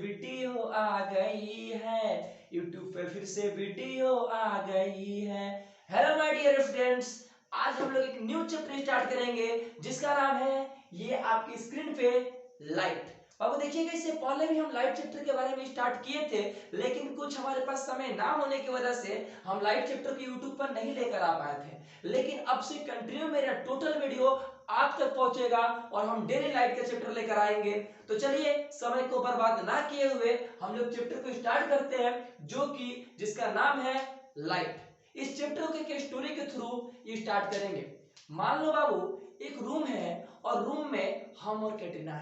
Video आ गई है, YouTube पे फिर से वीडियो आ गई है। हेलो माय डियर स्टूडेंट्स, आज हम लोग एक न्यू चैप्टर स्टार्ट करेंगे जिसका नाम है, ये आपकी स्क्रीन पे, लाइट। अब देखिएगा, इससे पहले भी हम लाइट चैप्टर के बारे में स्टार्ट किए थे, लेकिन कुछ हमारे पास समय ना होने की वजह से हम लाइट चैप्टर को यूट्यूब पर नहीं लेकर आ पाए थे। लेकिन अब से कंटिन्यू मेरा टोटल वीडियो आप तक पहुंचेगा और हम डेली लाइट का चैप्टर लेकर आएंगे। तो चलिए समय को बर्बाद ना किए हुए हम लोग चैप्टर को स्टार्ट करते हैं, जो कि जिसका नाम है लाइट। इस चैप्टर को एक स्टोरी के थ्रू ये स्टार्ट करेंगे। मान लो बाबू, एक रूम है और रूम में हम और कैटरीना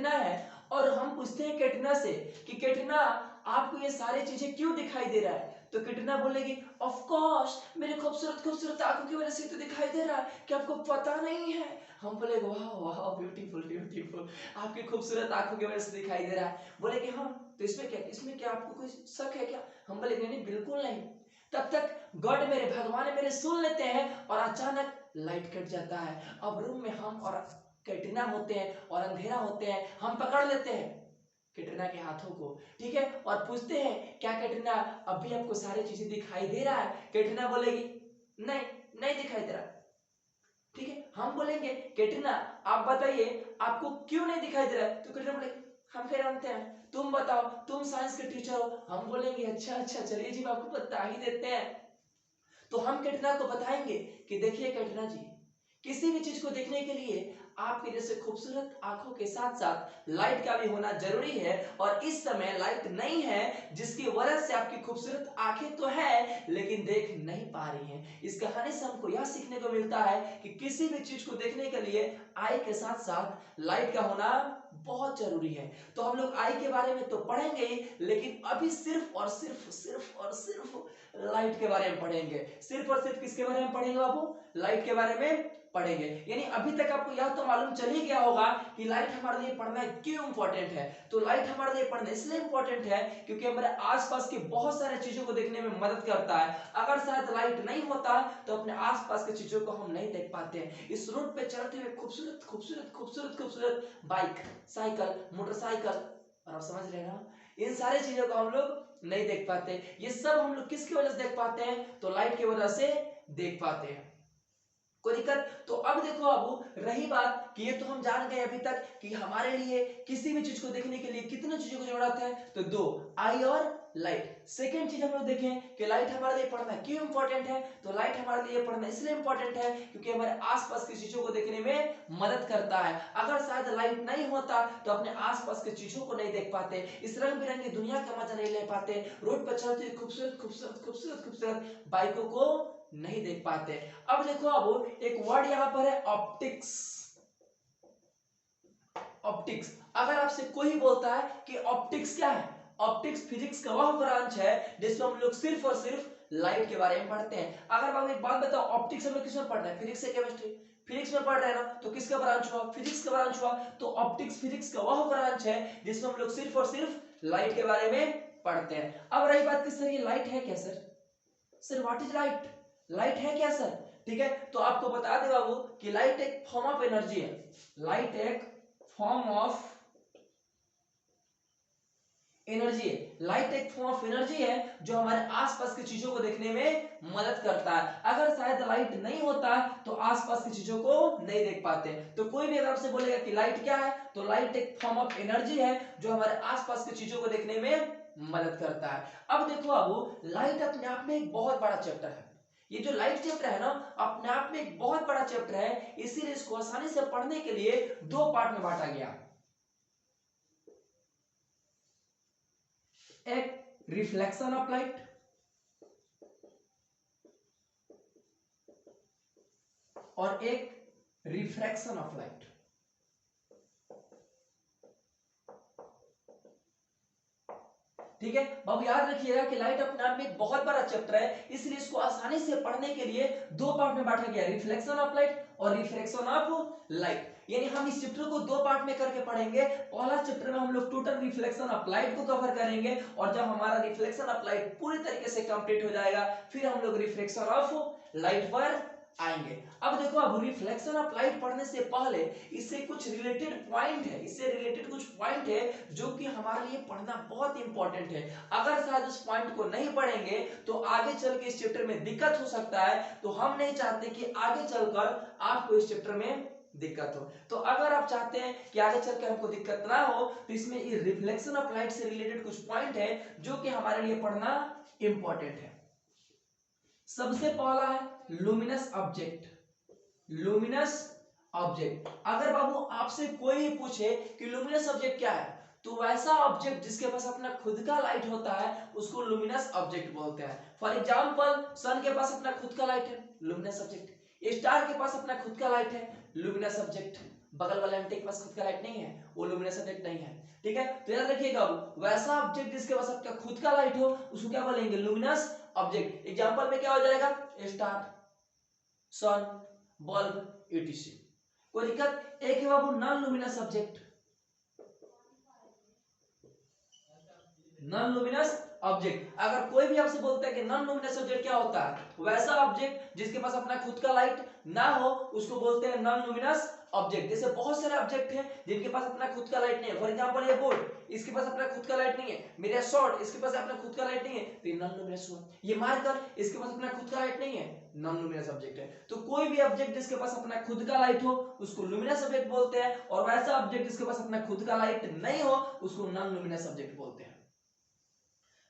है। और हम पूछते हैं कैटरीना से कि कैटरीना, आपको ये सारी चीजें क्यों दिखाई दे रहा है? तो कैटरीना बोलेगी, ऑफ कोर्स मेरे खूबसूरत खूबसूरत आंखों की वजह से तो दिखाई दे रहा है, कि आपको पता नहीं है। हम बोले, वाह वाह, ब्यूटीफुल ब्यूटीफुल, आपकी खूबसूरत आंखों की वजह से दिखाई दे रहा है। बोले कि हाँ, तो इसमें क्या आपको कोई शक है क्या? हम बोले, नहीं बिल्कुल नहीं। तब तक गॉड, मेरे भगवान मेरे सुन लेते हैं और अचानक लाइट कट जाता है। अब रूम में हम और कैटरीना होते हैं और अंधेरा होते हैं। हम पकड़ लेते हैं कैटरीना के हाथों को, ठीक है, और पूछते हैं, क्या कैटरीना अभी आपको सारी चीजें दिखाई दे रहा है? कैटरीना बोलेगी, नहीं नहीं दिखाई दे रहा। ठीक है, हम बोलेंगे, कैटरीना आप बताइए आपको क्यों नहीं दिखाई दे रहा है? तो कैटरीना बोलेगी, हम क्या जानते हैं, तुम बताओ, तुम साइंस के टीचर हो। हम बोलेंगे, अच्छा अच्छा चलिए जी, आपको बता ही देते हैं। तो हम कैटरीना को बताएंगे कि देखिए कैटरीना जी, किसी भी चीज को देखने के लिए आपके जैसे खूबसूरत आंखों के साथ साथ लाइट का भी होना जरूरी है। और इस समय लाइट नहीं है, जिसकी वजह से आपकी खूबसूरत आंखें तो है लेकिन देख नहीं पा रही हैं। इस कहानी से हमको यह सीखने को मिलता है कि किसी भी चीज को देखने के लिए आई के साथ साथ लाइट का होना बहुत जरूरी है। तो हम लोग आई के बारे में तो पढ़ेंगे ही, लेकिन अभी सिर्फ और सिर्फ लाइट के बारे में पढ़ेंगे। सिर्फ और सिर्फ किसके बारे में पढ़ेंगे बाबू? लाइट के बारे में पढ़ेंगे। यानी अभी तक आपको यह तो मालूम चल ही गया होगा कि लाइट हमारे लिए पढ़ना क्यों इंपॉर्टेंट है। तो लाइट हमारे लिए पढ़ना इसलिए इंपॉर्टेंट है क्योंकि हमारे आसपास की बहुत सारी चीजों को देखने में मदद करता है। अगर शायद लाइट नहीं होता तो अपने आसपास की चीजों को हम नहीं देख पाते हैं। इस रोड पे चलते हुए खूबसूरत खूबसूरत खूबसूरत खूबसूरत बाइक, साइकिल, मोटरसाइकिल, और आप समझ रहे हैं ना, इन सारी चीजों को हम लोग नहीं देख पाते। ये सब हम लोग किसकी वजह से देख पाते हैं? तो लाइट की वजह से देख पाते हैं। कोई दिक्कत? तो अब देखो बाबू, रही बात कि ये तो हम जान गए अभी तक कि हमारे लिए किसी भी चीज को देखने के लिए कितनी चीजों की जरूरत है, तो दो, आई और लाइट। सेकेंड चीज हम लोग देखें कि लाइट हमारे लिए पढ़ना क्यों इंपॉर्टेंट है। तो लाइट हमारे लिए पढ़ना इसलिए इंपॉर्टेंट है क्योंकि हमारे आसपास की चीजों को देखने में मदद करता है। अगर शायद लाइट नहीं होता तो अपने आसपास की चीजों को नहीं देख पाते, इस रंग बिरंगी दुनिया का मजा नहीं ले पाते, रोड पर चलती हुई खूबसूरत खूबसूरत खूबसूरत खूबसूरत बाइकों को नहीं देख पाते। अब देखो, अब एक वर्ड यहां पर है, ऑप्टिक्स। ऑप्टिक्स, अगर आपसे कोई बोलता है कि ऑप्टिक्स क्या है, ऑप्टिक्स फिजिक्स का वह ब्रांच है जिसमें हम लोग सिर्फ और सिर्फ लाइट के बारे में पढ़ते हैं। अगर बाबू एक बात बताओ, ऑप्टिक्स हम लोग किसमें पढ़ रहे हैं? फिजिक्स से केमिस्ट्री, फिजिक्स में पढ़ रहे हैं ना, तो किसका ब्रांच हुआ? फिजिक्स का ब्रांच हुआ। तो ऑप्टिक्स फिजिक्स का वह ब्रांच है जिसमें हम लोग सिर्फ और सिर्फ लाइट के बारे में पढ़ते हैं। अब रही बात कि सर ये लाइट है क्या? Sir what is light? Light है क्या सर? ठीक है, तो आपको बता दे बाबू कि लाइट एक फॉर्म ऑफ एनर्जी है। लाइट एक फॉर्म ऑफ एनर्जी है। लाइट एक फॉर्म ऑफ एनर्जी है जो हमारे आसपास की चीजों को देखने में मदद करता है। अगर शायद लाइट नहीं होता तो आसपास की चीजों को नहीं देख पाते। तो कोई भी अगर आपसे बोलेगा कि लाइट क्या है, तो लाइट एक फॉर्म ऑफ एनर्जी है जो हमारे आसपास की चीजों को देखने में मदद करता है। अब देखो बाबू, लाइट अपने आप में एक बहुत बड़ा चैप्टर है। ये जो लाइट चैप्टर है ना, अपने आप में एक बहुत बड़ा चैप्टर है, इसीलिए इसको आसानी से पढ़ने के लिए दो पार्ट में बांटा गया। एक रिफ्लेक्शन ऑफ लाइट और एक रिफ्रैक्शन ऑफ लाइट। ठीक है बाबू, याद रखिएगा कि लाइट अपने आप में एक बहुत बड़ा चैप्टर है, इसलिए इसको आसानी से पढ़ने के लिए दो पार्ट में बांटा गया, रिफ्लेक्शन ऑफ लाइट और रिफ्रैक्शन ऑफ लाइट। यानी हम इस चैप्टर को दो पार्ट में करके पढ़ेंगे। पहला चैप्टर में हम लोग टोटल रिफ्लेक्शन ऑफ लाइट को कवर करेंगे, और जब हमारा रिफ्लेक्शन ऑफ लाइट पूरी तरीके से कंप्लीट हो जाएगा, फिर हम लोग रिफ्रैक्शन ऑफ लाइट पर आएंगे। अब देखो, अब रिफ्लेक्शन ऑफ लाइट पढ़ने से पहले इससे कुछ रिलेटेड पॉइंट है, इससे रिलेटेड कुछ पॉइंट पॉइंट है जो कि हमारे लिए पढ़ना बहुत इंपॉर्टेंट है। अगर शायद उस पॉइंट को नहीं पढ़ेंगे तो आगे चल के इस चैप्टर में दिक्कत हो सकता है। तो हम नहीं चाहते कि आगे चलकर आपको इस चैप्टर में दिक्कत हो। तो अगर आप चाहते हैं कि आगे चल के हमको दिक्कत ना हो तो इसमें ये रिफ्लेक्शन ऑफ लाइट से रिलेटेड कुछ पॉइंट है जो कि हमारे लिए पढ़ना इंपॉर्टेंट है। सबसे पहला है लुमिनस ऑब्जेक्ट। लुमिनस ऑब्जेक्ट, अगर बाबू आपसे कोई भी पूछे कि लुमिनस ऑब्जेक्ट क्या है तो वैसा ऑब्जेक्ट जिसके पास अपना खुद का लाइट होता है उसको लुमिनस ऑब्जेक्ट बोलते हैं। फॉर एग्जांपल सन के पास अपना खुद का लाइट है, लुमिनस ऑब्जेक्ट। स्टार के पास अपना खुद का लाइट है, लुमिनस ऑब्जेक्ट। बगल वाले आंटे के पास खुद का लाइट नहीं है, वो लुमिनस ऑब्जेक्ट नहीं है। ठीक है, तो याद रखिएगा वैसा ऑब्जेक्ट जिसके पास आपका खुद का लाइट हो उसको क्या बोलेंगे, लुमिनस ऑब्जेक्ट। एग्जांपल में क्या हो जाएगा, स्टार, सन, बल्ब, etc। कोई दिक्कत। एक है बाबू non luminous object. Non luminous object, अगर कोई भी आपसे बोलता है कि नॉन लुमिनस ऑब्जेक्ट क्या होता है, वैसा ऑब्जेक्ट जिसके पास अपना खुद का लाइट ना हो उसको बोलते हैं नॉन लुमिनस ऑब्जेक्ट। जैसे बहुत सारे ऑब्जेक्ट हैं जिनके पास अपना खुद का लाइट नहीं है। फॉर एग्जांपल ये बोर्ड, इसके पास अपना खुद का लाइट नहीं है। मेरा शॉर्ट, इसके पास अपना खुद का लाइट नहीं है, तो ये नॉन लुमिनस हुआ। ये मार्कर, इसके पास अपना खुद का लाइट नहीं है, नॉन लुमिनस ऑब्जेक्ट है। तो कोई भी ऑब्जेक्ट जिसके पास अपना खुद का लाइट हो उसको लुमिनस ऑब्जेक्ट बोलते हैं, और वैसा ऑब्जेक्ट जिसके पास अपना खुद का लाइट नहीं हो उसको नॉन लुमिनस ऑब्जेक्ट बोलते हैं।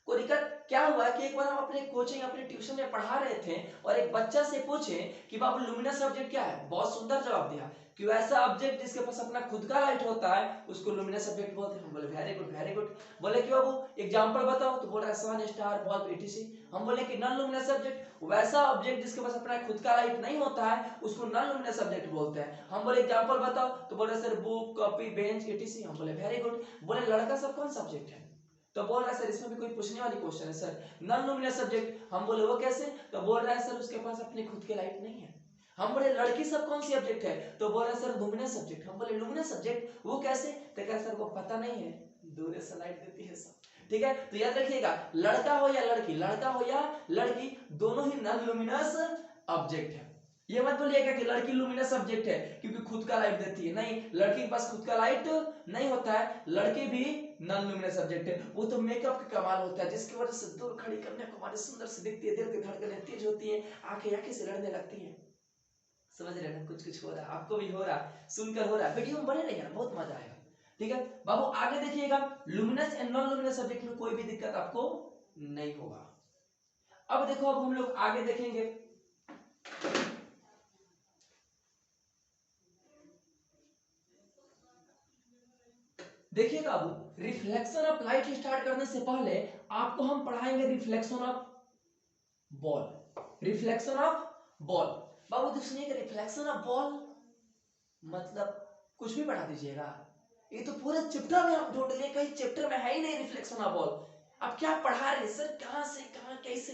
कोई दिक्कत। क्या हुआ कि एक बार हम अपने कोचिंग, अपने ट्यूशन में पढ़ा रहे थे और एक बच्चा से पूछे कि बाबू लुमिनस ऑब्जेक्ट क्या है, बहुत सुंदर जवाब दिया कि वैसा ऑब्जेक्ट जिसके पास अपना खुद का लाइट होता है उसको लुमिनस ऑब्जेक्ट बोलते हैं। हम बोले वेरी गुड वेरी गुड। बोले कि बाबू एग्जांपल बताओ, तो बोल रहा है सन, स्टार, बल्ब, etc। हम बोले कि नॉन लुमिनस ऑब्जेक्ट, वैसा ऑब्जेक्ट जिसके पास अपना खुद का लाइट नहीं होता है उसको नॉन लुमिनस ऑब्जेक्ट बोलते हैं। हम बोले एग्जांपल बताओ, तो बोल रहे sir book, copy, bench, etc। हम बोले वेरी गुड। बोले लड़का सब कौन सा ऑब्जेक्ट है, तो बोल रहा है सर इसमें भी कोई पूछने वाली क्वेश्चन है सर, नॉन लुमिनस सब्जेक्ट। हम बोले वो कैसे, तो बोल रहा है सर उसके पास अपने खुद के लाइट नहीं है। हम बोले लड़की सब कौन सी ऑब्जेक्ट है, तो बोल रहा है सर लुमिनस सब्जेक्ट। हम बोले लुमिनस सब्जेक्ट वो कैसे, तो कह सर वो पता नहीं है, दूर से लाइट देती है सब। ठीक है, तो याद रखिएगा लड़का हो या लड़की, लड़का हो या लड़की, दोनों ही नॉन लुमिनस ऑब्जेक्ट है। ये मत बोलिएगा कि लड़की लुमिनस ऑब्जेक्ट है क्योंकि खुद का लाइट देती है, नहीं, लड़की के पास खुद का लाइट नहीं होता है, लड़के भी नॉन लुमिनस ऑब्जेक्ट है। वो तो मेकअप का कमाल होता है जिसकी वजह से दूर खड़ी करने को हमारी सुंदर से दिखती है, दिल की धड़कनें तेज होती है, आंखें आंखें से लड़ने लगती हैं। समझ रहे हैं, कुछ कुछ हो रहा है, आपको भी हो रहा है, सुनकर हो रहा है। वीडियो में बने रहिए, बहुत मजा आएगा। ठीक है बाबू, आगे देखिएगा luminous and non luminous object में कोई भी दिक्कत आपको नहीं होगा। अब देखो, अब हम लोग आगे देखेंगे। देखिएगा अब रिफ्लेक्शन ऑफ लाइट स्टार्ट करने से पहले आपको हम पढ़ाएंगे reflection of ball. Reflection of ball, बाबू तो सुनिएगा, रिफ्लेक्शन ऑफ बॉल मतलब कुछ भी पढ़ा दीजिएगा, ये तो पूरे चैप्टर में आप ढूंढ लिए, कहीं चैप्टर में है ही नहीं रिफ्लेक्शन ऑफ बॉल। आप क्या पढ़ा रहे हैं सर, कहां से कहां कैसे,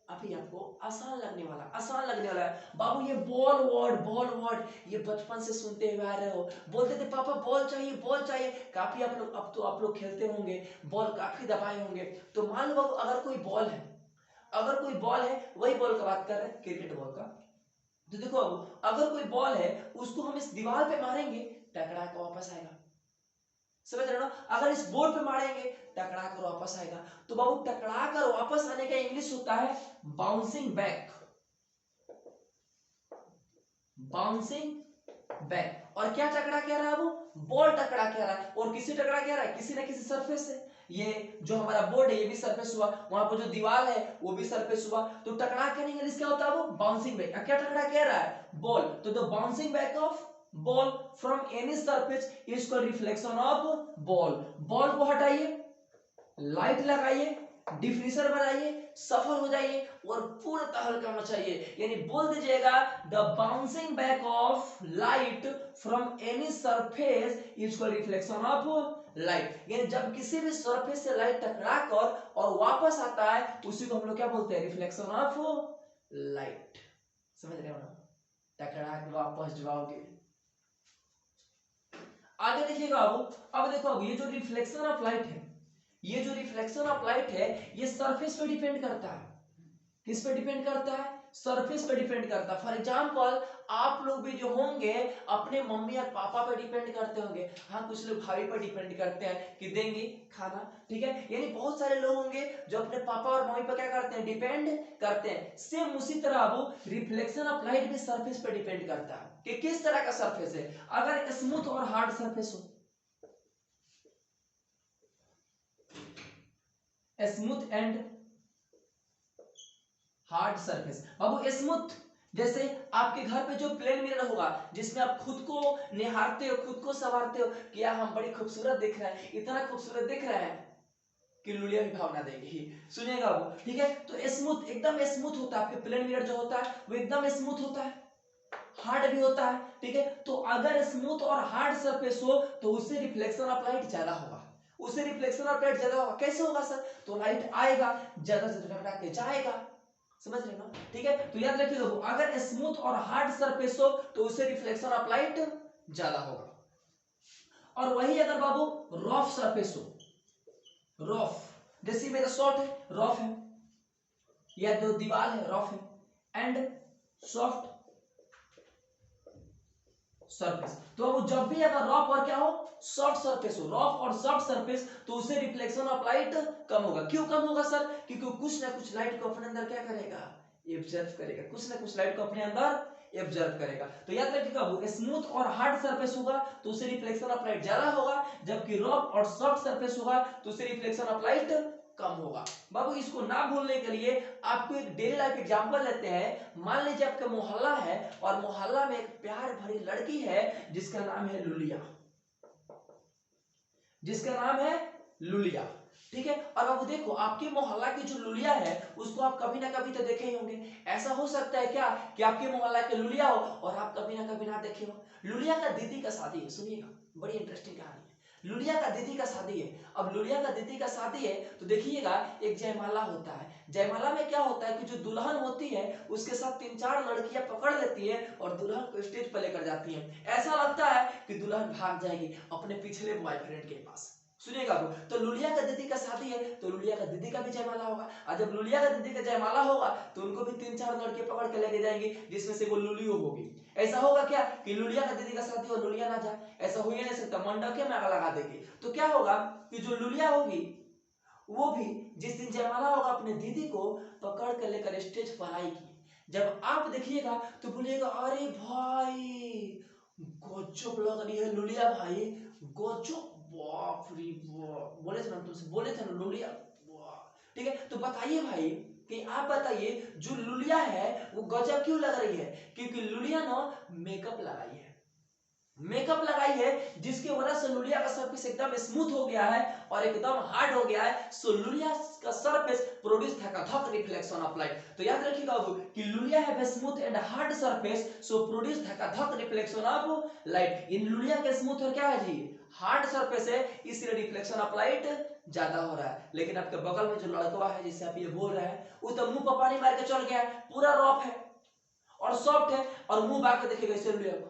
अभी आपको आसान लगने वाला, आसान लगने वाला है। बाबू ये बॉल वर्ड, बॉल वर्ड ये बचपन से सुनते हुए आ रहे हो, बोलते थे पापा बॉल चाहिए बॉल चाहिए, काफी आप लोग, अब तो आप लोग खेलते होंगे, बॉल काफी दबाए होंगे। तो मान लो बाबू अगर कोई बॉल है, अगर कोई बॉल है, वही बॉल का बात कर रहे हैं, क्रिकेट बॉल का। तो देखो अब अगर कोई बॉल है उसको हम इस दीवार पे मारेंगे, टकरा के वापस आएगा। समझ रहे हो ना, अगर इस बोर्ड पे मारेंगे टकरा कर वापस आएगा। तो बाबू टकरा कर वापस आने का इंग्लिश होता है बाउंसिंग बैक, बाउंसिंग बैक। और क्या टकरा कह रहा है वो, बॉल टकरा कह रहा है, और किसी टकरा कह रहा है, किसी ना किसी सरफेस से। ये जो हमारा बोर्ड है ये भी सरफेस हुआ, वहां पर जो दीवार है वो भी सरफेस हुआ, तो टकरा के नहीं, इंग्लिश क्या होता है वो बाउंसिंग बैक। क्या टकरा कह रहा है, बॉल, तो the bouncing back of ball from any surface is called reflection of ball. Ball को हटाइए, लाइट लगाइए, डिफ्यूजर बनाइए, सफल हो जाइए और पूरा तहलका मचाइए। यानी बोल दीजिएगा the bouncing back of light from any surface is called reflection of light. यानी जब किसी भी सरफेस से लाइट टकरा कर और वापस आता है उसी को हम लोग क्या बोलते हैं, रिफ्लेक्शन ऑफ लाइट। समझ रहे हो ना, टकरा के वापस जो आओगे। आगे देखिएगा अब देखो, अब ये जो रिफ्लेक्शन ऑफ लाइट है, ये जो रिफ्लेक्शन ऑफ लाइट है ये सरफेस पे डिपेंड करता है। किस पे डिपेंड करता है, सरफेस पे डिपेंड करता है। फॉर एग्जाम्पल आप लोग भी जो होंगे अपने मम्मी और पापा पे डिपेंड करते होंगे, हाँ कुछ लोग भाई पर डिपेंड करते हैं कि देंगे खाना, ठीक है, यानी बहुत सारे लोग होंगे जो अपने पापा और मम्मी पर क्या करते हैं, डिपेंड करते हैं। सेम उसी तरह वो रिफ्लेक्शन ऑफ लाइट भी सरफेस पे डिपेंड करता है कि किस तरह का सरफेस है। अगर स्मूथ और हार्ड सरफेस हो, smooth and hard surface, Babu smooth जैसे आपके घर पे जो प्लेन मिरर होगा जिसमें आप खुद को निहारते हो, खुद को संवारते हो कि यार हम बड़ी खूबसूरत दिख रहे हैं, इतना खूबसूरत दिख रहे हैं कि लुलिया भी भावना देगी, सुनिएगा वो, ठीक है। तो स्मूथ, एकदम स्मूथ होता है, आपके प्लेन मिरर जो होता है वो एकदम स्मूथ होता है, हार्ड भी होता है, ठीक है। तो अगर स्मूथ और हार्ड सरफेस हो तो उससे रिफ्लेक्शन ऑफ लाइट ज्यादा होगा, उससे रिफ्लेक्शन ऑफ लाइट ज्यादा होगा। कैसे होगा सर, तो लाइट आएगा ज्यादा से टकरा के जाएगा, समझ रहे ना, ठीक है। तो याद रखिएगा अगर स्मूथ और हार्ड सरफेस हो तो उससे रिफ्लेक्शन ऑफ लाइट ज्यादा होगा। और वही अगर बाबू रफ सरफेस हो, रफ जैसे मेरा शॉर्ट है, रफ है, या जो दीवार है रफ है, एंड सॉफ्ट सरफेस, तो वो जब भी अगर रफ और क्या हो, सॉफ्ट सरफेस हो, रफ और सॉफ्ट सरफेस, तो उससे रिफ्लेक्शन ऑफ लाइट कम होगा। क्यों कम होगा सर, क्योंकि कुछ ना कुछ लाइट को अपने अंदर क्या करेगा, एब्जॉर्ब करेगा, कुछ ना कुछ लाइट को अपने अंदर एब्जॉर्ब करेगा। तो याद रखिएगा वो स्मूथ और हार्ड सरफेस होगा तो उससे रिफ्लेक्शन ऑफ लाइट ज्यादा होगा, जबकि रफ और सॉफ्ट सरफेस होगा तो उससे रिफ्लेक्शन ऑफ लाइट कम होगा। बाबू इसको ना भूलने के लिए आपको एक डेली लाइफ एग्जांपल लेते हैं। मान लीजिए आपका मोहल्ला है और मोहल्ला में एक प्यार भरी लड़की है जिसका नाम है लुलिया, जिसका नाम है लुलिया, ठीक है। और बाबू देखो आपके मोहल्ला की जो लुलिया है उसको आप कभी ना कभी तो देखे ही होंगे। ऐसा हो सकता है क्या कि आपके मोहल्ला के लुलिया हो और आप कभी ना कभी ना देखे हो। लुलिया का दीदी का शादी है, सुनिएगा बड़ी इंटरेस्टिंग कहानी है। लुलिया का दीदी का शादी है। अब लुलिया का दीदी का शादी है तो देखिएगा एक जयमाला होता है। जयमाला में क्या होता है कि जो दुल्हन होती है उसके साथ 3-4 लड़कियां पकड़ लेती है और दुल्हन को स्टेज पर लेकर जाती है। ऐसा लगता है कि दुल्हन भाग जाएगी अपने पिछले बॉयफ्रेंड के पास, सुनिएगा वो। तो लुलिया का दीदी का शादी है तो लुलिया का दीदी का भी जयमाला होगा, और जब लुलिया का दीदी का जयमाला होगा तो उनको भी 3-4 लड़के पकड़ के लेके जाएंगे जिसमें से वो लुलियो होगी। ऐसा होगा क्या कि लुलिया का दीदी का शादी और लुलिया ना जाए, ऐसा हो ही नहीं सकता, मंडप के में आग लगा देगी। तो क्या होगा कि जो लुलिया होगी वो भी जिस दिन जयमाला होगा अपने दीदी को पकड़ कर लेकर स्टेज पर आएगी। जब आप देखिएगा तो बोलिएगा अरे भाई गजब लग रही है लुलिया भाई, गजब, बाप रे बाप, बोले थे ना तुमसे, बोले थे ना लुलिया, वाह, ठीक है। तो बताइए भाई कि आप बताइए जो लुलिया है वो गजब क्यों लग रही है, क्योंकि लुलिया ना मेकअप लगाई है, मेकअप लगाई है जिसकी वजह से लुलिया का सरफेस एकदम स्मूथ हो गया है और एकदम हार्ड हो गया है। सो लुलिया का सरफेस प्रोड्यूस धक रिफ्लेक्शन ऑफ लाइट। तो याद रखिएगा कि लुलिया have smooth and hard surface so produce धक रिफ्लेक्शन ऑफ लाइट। इन लुलिया के स्मूथ और क्या है जी, हार्ड सरफेस है, इसलिए रिफ्लेक्शन ऑफ लाइट ज्यादा हो रहा है। लेकिन आपके बगल में जो लड़का है जिससे आप ये बोल रहे हैं वो तो मुंह पर पानी मार के चल गया है, पूरा रफ है और सॉफ्ट है और मुंह बांध के देखिएगा इसे लुलिया को,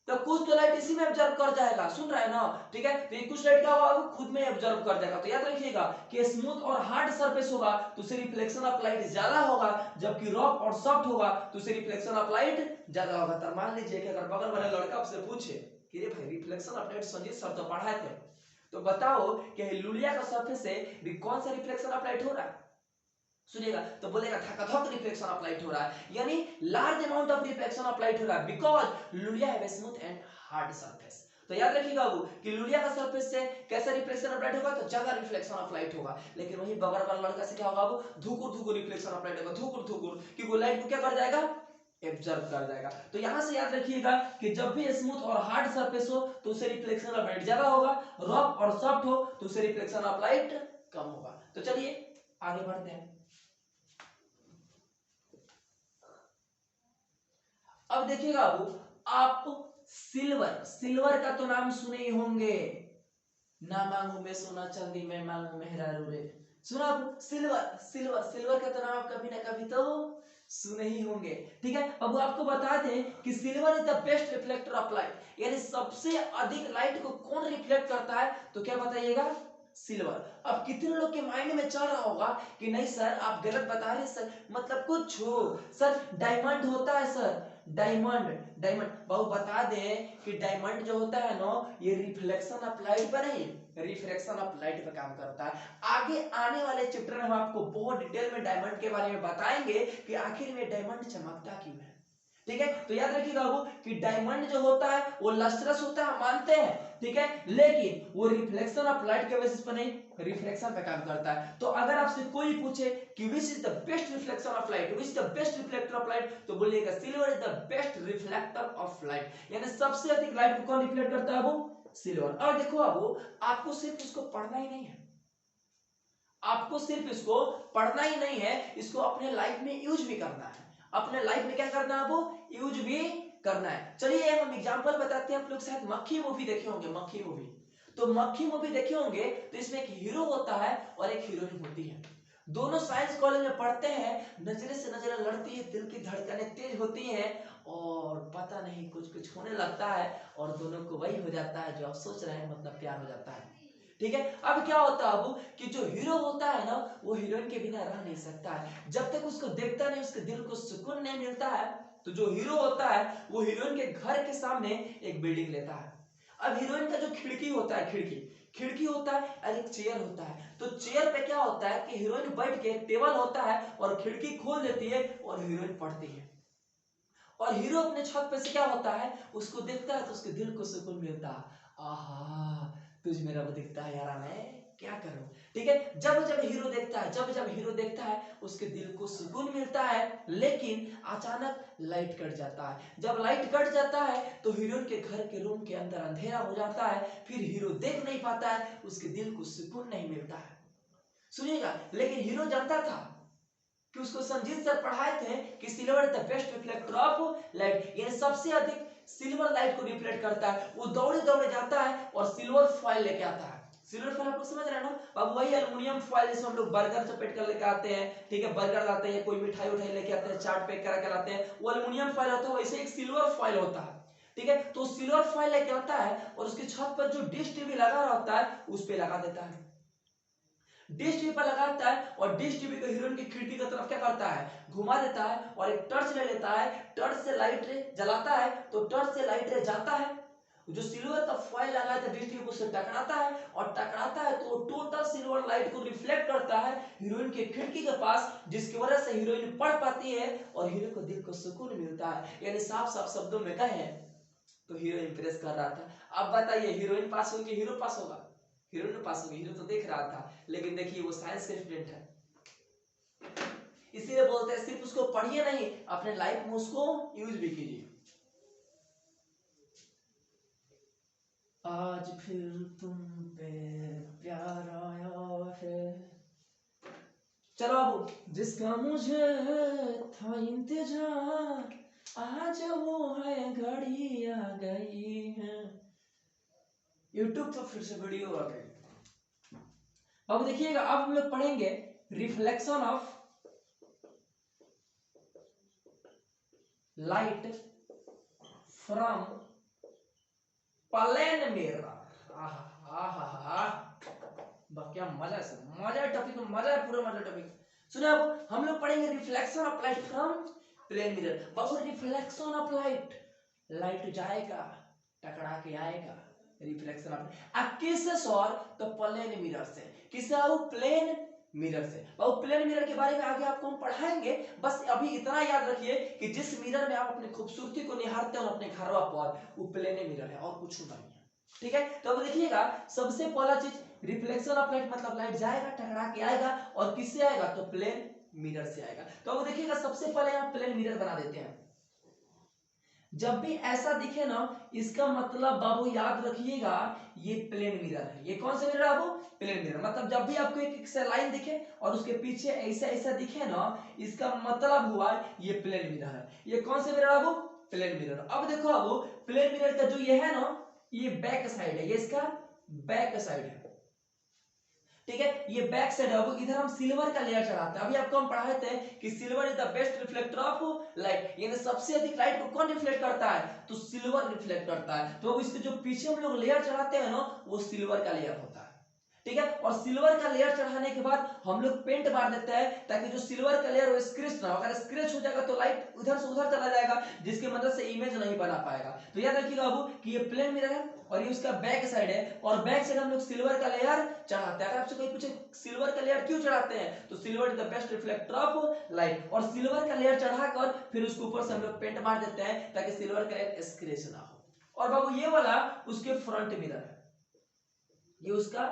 तो कुछ तो लाइट इसी में ऑब्जर्व कर जाएगा, सुन रहा है ना, ठीक है। तो ये कुछ लाइट क्या होगा वो खुद में ऑब्जर्व कर जाएगा। तो याद रखिएगा कि स्मूथ और हार्ड सरफेस होगा तो उससे रिफ्लेक्शन ऑफ लाइट ज्यादा होगा, जबकि रफ और सॉफ्ट होगा तो उससे रिफ्लेक्शन ऑफ लाइट ज्यादा होगा। तो मान लीजिए कि अगर बगल वाला लड़का आपसे पूछे कि रे भाई reflection of light Sanjeet sir तो पढ़ाए थे, तो बताओ कि लुलिया का सरफेस से कौन सा रिफ्लेक्शन ऑफ लाइट हो रहा है, सुनिएगा तो बोलेगा धक रिफ्लेक्शन ऑफ लाइट हो रहा है, यानी large amount of reflection of light हो रहा है बिकॉज लुलिया have smooth and hard surface. तो याद रखिएगा वो कि लुलिया का सरफेस से कैसा रिफ्लेक्शन ऑफ लाइट होगा, तो ज्यादा रिफ्लेक्शन ऑफ लाइट होगा। लेकिन वही बगल वाला लड़का से क्या होगा, वो धुकुर रिफ्लेक्शन ऑफ लाइट होगा, धुकुर, क्योंकि वो लाइट को क्या कर जाएगा, एब्जॉर्ब कर जाएगा। तो यहां से याद रखिएगा कि जब भी स्मूथ और हार्ड सरफेस हो तो उससे रिफ्लेक्शन ऑफ लाइट ज्यादा होगा, रफ और सॉफ्ट हो तो उससे रिफ्लेक्शन ऑफ लाइट कम होगा। तो चलिए आगे बढ़ते हैं। अब देखिएगा आप सिल्वर, सिल्वर का तो नाम सुने ही होंगे, ना मांगू मैं सोना चांदी मैं मांगू मेहरारू रे, सुना आप सिल्वर, सिल्वर का तो नाम आप कभी ना कभी तो सुने ही होंगे, ठीक है। अब आपको बता दें कि silver is the best reflector of light, यानी सबसे अधिक लाइट को कौन रिफ्लेक्ट करता है, तो क्या बताइएगा, सिल्वर। अब कितने लोग के माइंड में चल रहा होगा कि नहीं सर आप गलत बता रहे हैं सर, मतलब कुछ हो सर, डायमंड होता है सर, डायमंड डायमंड बाबू बता दें कि डायमंड जो होता है ना ये रिफ्लेक्शन ऑफ लाइट पर नहीं, रिफ्रैक्शन ऑफ लाइट पर काम करता है। आगे आने वाले चैप्टर में हम आपको बहुत डिटेल में डायमंड के बारे में बताएंगे कि आखिर में डायमंड चमकता क्यों है। ठीक है, तो याद रखिएगा बाबू कि डायमंड जो होता है वो लस्ट्रस होता है, मानते हैं, ठीक है, लेकिन वो रिफ्लेक्शन ऑफ लाइट के बेसिस पर नहीं, रिफ्लेक्शन पे काम करता है। तो अगर आपसे कोई पूछे कि which is the best reflection of light, which is the best reflector of light, तो बोलिएगा silver is the best reflector of light, यानी सबसे अधिक लाइट को कौन रिफ्लेक्ट करता है बाबू, सिल्वर। और देखो बाबू आपको सिर्फ इसको पढ़ना ही नहीं है, आपको सिर्फ इसको पढ़ना ही नहीं है, इसको अपने लाइफ में यूज भी करना है, अपने लाइफ में क्या करना है वो यूज भी करना है। चलिए हम एग्जांपल बताते हैं। आप लोग शायद मक्खी मूवी देखे होंगे, मक्खी मूवी, तो मक्खी मूवी देखे होंगे तो इसमें एक हीरो होता है और एक हीरोइन होती है, दोनों साइंस कॉलेज में पढ़ते हैं, नजरे से नजर लड़ती है, दिल की धड़कनें तेज होती हैं और पता नहीं कुछ कुछ होने लगता है और दोनों को वही हो जाता है जो आप सोच रहे हैं, मतलब प्यार हो जाता है। ठीक है, अब क्या होता है अब कि जो हीरो होता है ना वो हीरोइन के बिना रह नहीं सकता है, जब तक उसको देखता नहीं उसके दिल को सुकून नहीं मिलता है। तो जो हीरो होता है वो हीरोइन के घर के सामने एक बिल्डिंग लेता है। अब हीरोइन का जो खिड़की होता है, खिड़की होता है और एक चेयर होता है, तो चेयर पे क्या होता है कि हीरोइन बैठ के, टेबल होता है और खिड़की खोल देती है और हीरोइन पढ़ती है, और हीरो अपने छत पे से क्या होता है उसको देखता है तो उसके दिल को सुकून मिलता है, आहा तुझ में रब दिखता है यारा, मैं क्या करूं। ठीक है, जब जब हीरो देखता है, जब जब हीरो देखता है उसके दिल को सुकून मिलता है, लेकिन अचानक लाइट कट जाता है। जब लाइट कट जाता है तो हीरोइन के घर के रूम के अंदर अंधेरा हो जाता है, फिर हीरो देख नहीं पाता है, उसके दिल को सुकून नहीं मिलता है। सुनिएगा, लेकिन हीरो जानता था कि उसको संजीत सर पढ़ाए थे कि silver the best reflector of light, यानी सबसे अधिक सिल्वर लाइट को रिफ्लेक्ट करता है। वो दौड़े दौड़े जाता है और सिल्वर फॉइल लेके आता है। सिल्वर फॉइल आप लोग समझ रहे हैं ना, अब वही एल्युमिनियम फॉइल जिसमें हम लोग बर्गर चपेट कर लेके आते हैं, ठीक है, बर्गर लाते हैं, कोई मिठाई उठाई लेके आते हैं, चाट पैक करा के लाते हैं, वो एल्युमिनियम फॉइल होता है, वैसे एक सिल्वर फॉइल होता है। ठीक है, तो सिल्वर फॉइल लेके आता है और उसकी छत पर जो डिश टीवी लगा रहा होता है उस पे लगा देता है, डिश टीवी पर लगाता है और डिश टीवी को हीरोइन की खिड़की की तरफ क्या करता है, घुमा देता है और एक टॉर्च ले लेता है, टॉर्च से लाइट रे जलाता है, तो टॉर्च से लाइट रे जाता है, जो सिल्वर का फॉइल लगा था डिश टीवी उससे टकराता है और टकराता है तो टोटल सिल्वर लाइट को रिफ्लेक्ट करता है हीरोइन के खिड़की के पास, जिसकी वजह से हीरोइन पढ़ पाती है और हीरो को दिल को सुकून मिलता है। यानी साफ साफ शब्दों में कहें तो हीरो इंप्रेस कर रहा था। अब बताइए हीरोइन पास होगी, हीरो पास होगा, हीरोइन पास होगी, हीरो तो देख रहा था, लेकिन देखिए वो साइंस के स्टूडेंट है, इसीलिए बोलते हैं सिर्फ उसको पढ़िए नहीं, अपने लाइफ में उसको यूज भी कीजिए। आज फिर तुम पे प्यार आया है, चलो अब जिसका मुझे था इंतजार, आज वो है घड़ी आ गई है। YouTube तो फिर से वीडियो आ गई। अब देखिएगा, अब हम लोग पढ़ेंगे reflection of light from plane mirror. क्या मजा है, मजा टॉपिक, मजा है पूरा, मजा टॉपिक। सुनिए अब हम लोग पढ़ेंगे reflection of light from plane mirror. बाबू रिफ्लेक्शन ऑफ लाइट, लाइट जाएगा टकरा के आएगा, रिफ्लेक्शन ऑफ किससे सर, तो प्लेन मिरर से। किससे आओ, प्लेन मिरर से। बाबू प्लेन मिरर के बारे में आगे आपको हम पढ़ाएंगे, बस अभी इतना याद रखिए कि जिस मिरर में आप अपनी खूबसूरती को निहारते हो अपने घरवा पर, वो प्लेन मिरर है और कुछ नहीं है। ठीक है, तो अब देखिएगा सबसे पहला चीज रिफ्लेक्शन ऑफ लाइट, मतलब लाइट जाएगा टकरा के आएगा और किससे आएगा, तो प्लेन मिरर से आएगा। तो अब देखिएगा सबसे पहले यहाँ प्लेन मिरर बना देते हैं। जब भी ऐसा दिखे ना, इसका मतलब बाबू याद रखिएगा ये प्लेन मिरर है। ये कौन सा मिरर है बाबू, प्लेन मिरर। मतलब जब भी आपको एक से लाइन दिखे और उसके पीछे ऐसा ऐसा दिखे ना, इसका मतलब हुआ ये प्लेन मिरर है। ये कौन सा मिरर है बाबू, प्लेन मिरर। अब देखो बाबू प्लेन मिरर का जो ये है ना, ये बैक साइड है, ये इसका बैक साइड है। ठीक है, ये बैक साइड है। अब इधर हम सिल्वर का लेयर चढ़ाते हैं। अभी आपको हम पढ़ाए थे कि silver is the best reflector of light, यानी सबसे अधिक लाइट को कौन रिफ्लेक्ट करता है, तो सिल्वर रिफ्लेक्ट करता है। तो इसके जो पीछे हम लोग लेयर चढ़ाते हैं ना, वो सिल्वर का लेयर होता है। ठीक है। और सिल्वर का लेयर चढ़ाने के बाद हम लोग पेंट मार देते हैं ताकि जो सिल्वर का लेयर वो स्क्रैच ना हो। अगर स्क्रैच हो जाएगा तो लाइट उधर से उधर चला जाएगा, जिसकी मदद से इमेज नहीं बना पाएगा। तो याद रखिएगा बाबू कि ये प्लेन मिरर है और ये उसका बैक साइड है, और बैक साइड हम लोग सिल्वर का लेयर चढ़ाते हैं। अगर आपसे कोई पूछे सिल्वर का लेयर क्यों चढ़ाते हैं, तो silver is the best reflector of light. और सिल्वर का लेयर चढ़ाकर फिर उसके ऊपर से हम लोग पेंट मार देते हैं ताकि सिल्वर का लेयर स्क्रैच ना हो। और बाबू ये वाला उसके फ्रंट मिरर है, ये उसका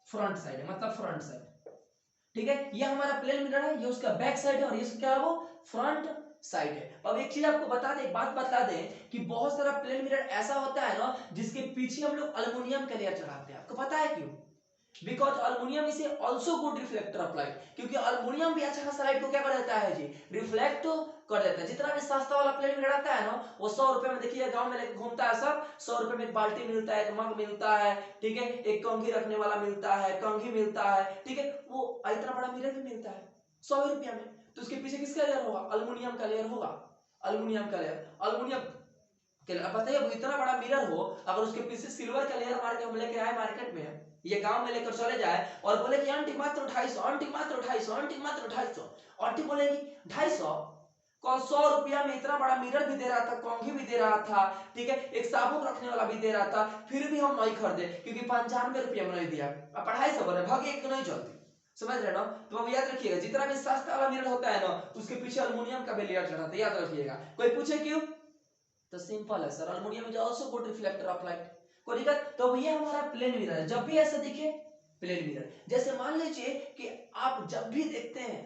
फ्रंट साइड है, मतलब फ्रंट साइड, ठीक है। ये हमारा प्लेन मिरर है, ये उसका बैक साइड है, और ये क्या है वो फ्रंट साइड है। अब एक चीज आपको बता दें, एक बात बता दें कि बहुत सारा प्लेन मिरर ऐसा होता है ना जिसके पीछे हम लोग एल्युमिनियम का लेयर चढ़ाते हैं। आपको पता है क्यों? Because aluminium is also good reflector of light, क्योंकि अल्युमिनियम भी अच्छा खासा लाइट को क्या कर देता है जी, रिफ्लेक्ट कर देता है। जितना भी सस्ता वाला प्लेन मिरर आता है ना वो 100 रुपए में, देखिए गांव में लेके घूमता है सब, 100 रुपए में एक बाल्टी मिलता है, एक मग मिलता है, ठीक है, एक कंघी रखने वाला मिलता है, कंघी मिलता है, ठीक है, वो इतना बड़ा मिरर भी मिलता है 100 रुपया में। तो उसके पीछे किसका लेयर होगा? अल्युमिनियम का लेयर होगा, अल्युमिनियम का लेयर, अल्युमिनियम। अब बताइए वो इतना बड़ा मिरर हो, अगर उसके पीछे सिल्वर का लेयर मार के हम लेके आए मार्केट में, ये गांव में लेकर चले जाए और बोले कि आंटी मात्र 250, आंटी मात्र 250, आंटी मात्र 250, आंटी बोलेगी 250? कौन 100 रुपया में इतना बड़ा मिरर भी दे रहा था, कंघी भी दे रहा था, ठीक है, एक साबुन रखने वाला भी दे रहा था, फिर भी हम नहीं खरीदे क्योंकि 95 रुपया में नहीं दिया। अब 250 बोले भागे, एक नहीं चलती, समझ रहे ना। तो अब याद रखिएगा जितना भी सस्ता वाला मिरर होता है ना उसके पीछे अल्युमिनियम का भी लेयर चढ़ाते हैं, याद रखिएगा। कोई पूछे क्यों, तो सिंपल है sir, aluminium is also good reflector of light. कोई दिक्कत? तो ये हमारा प्लेन मिरर है। जब भी ऐसा दिखे प्लेन मिरर, जैसे मान लीजिए कि आप जब भी देखते हैं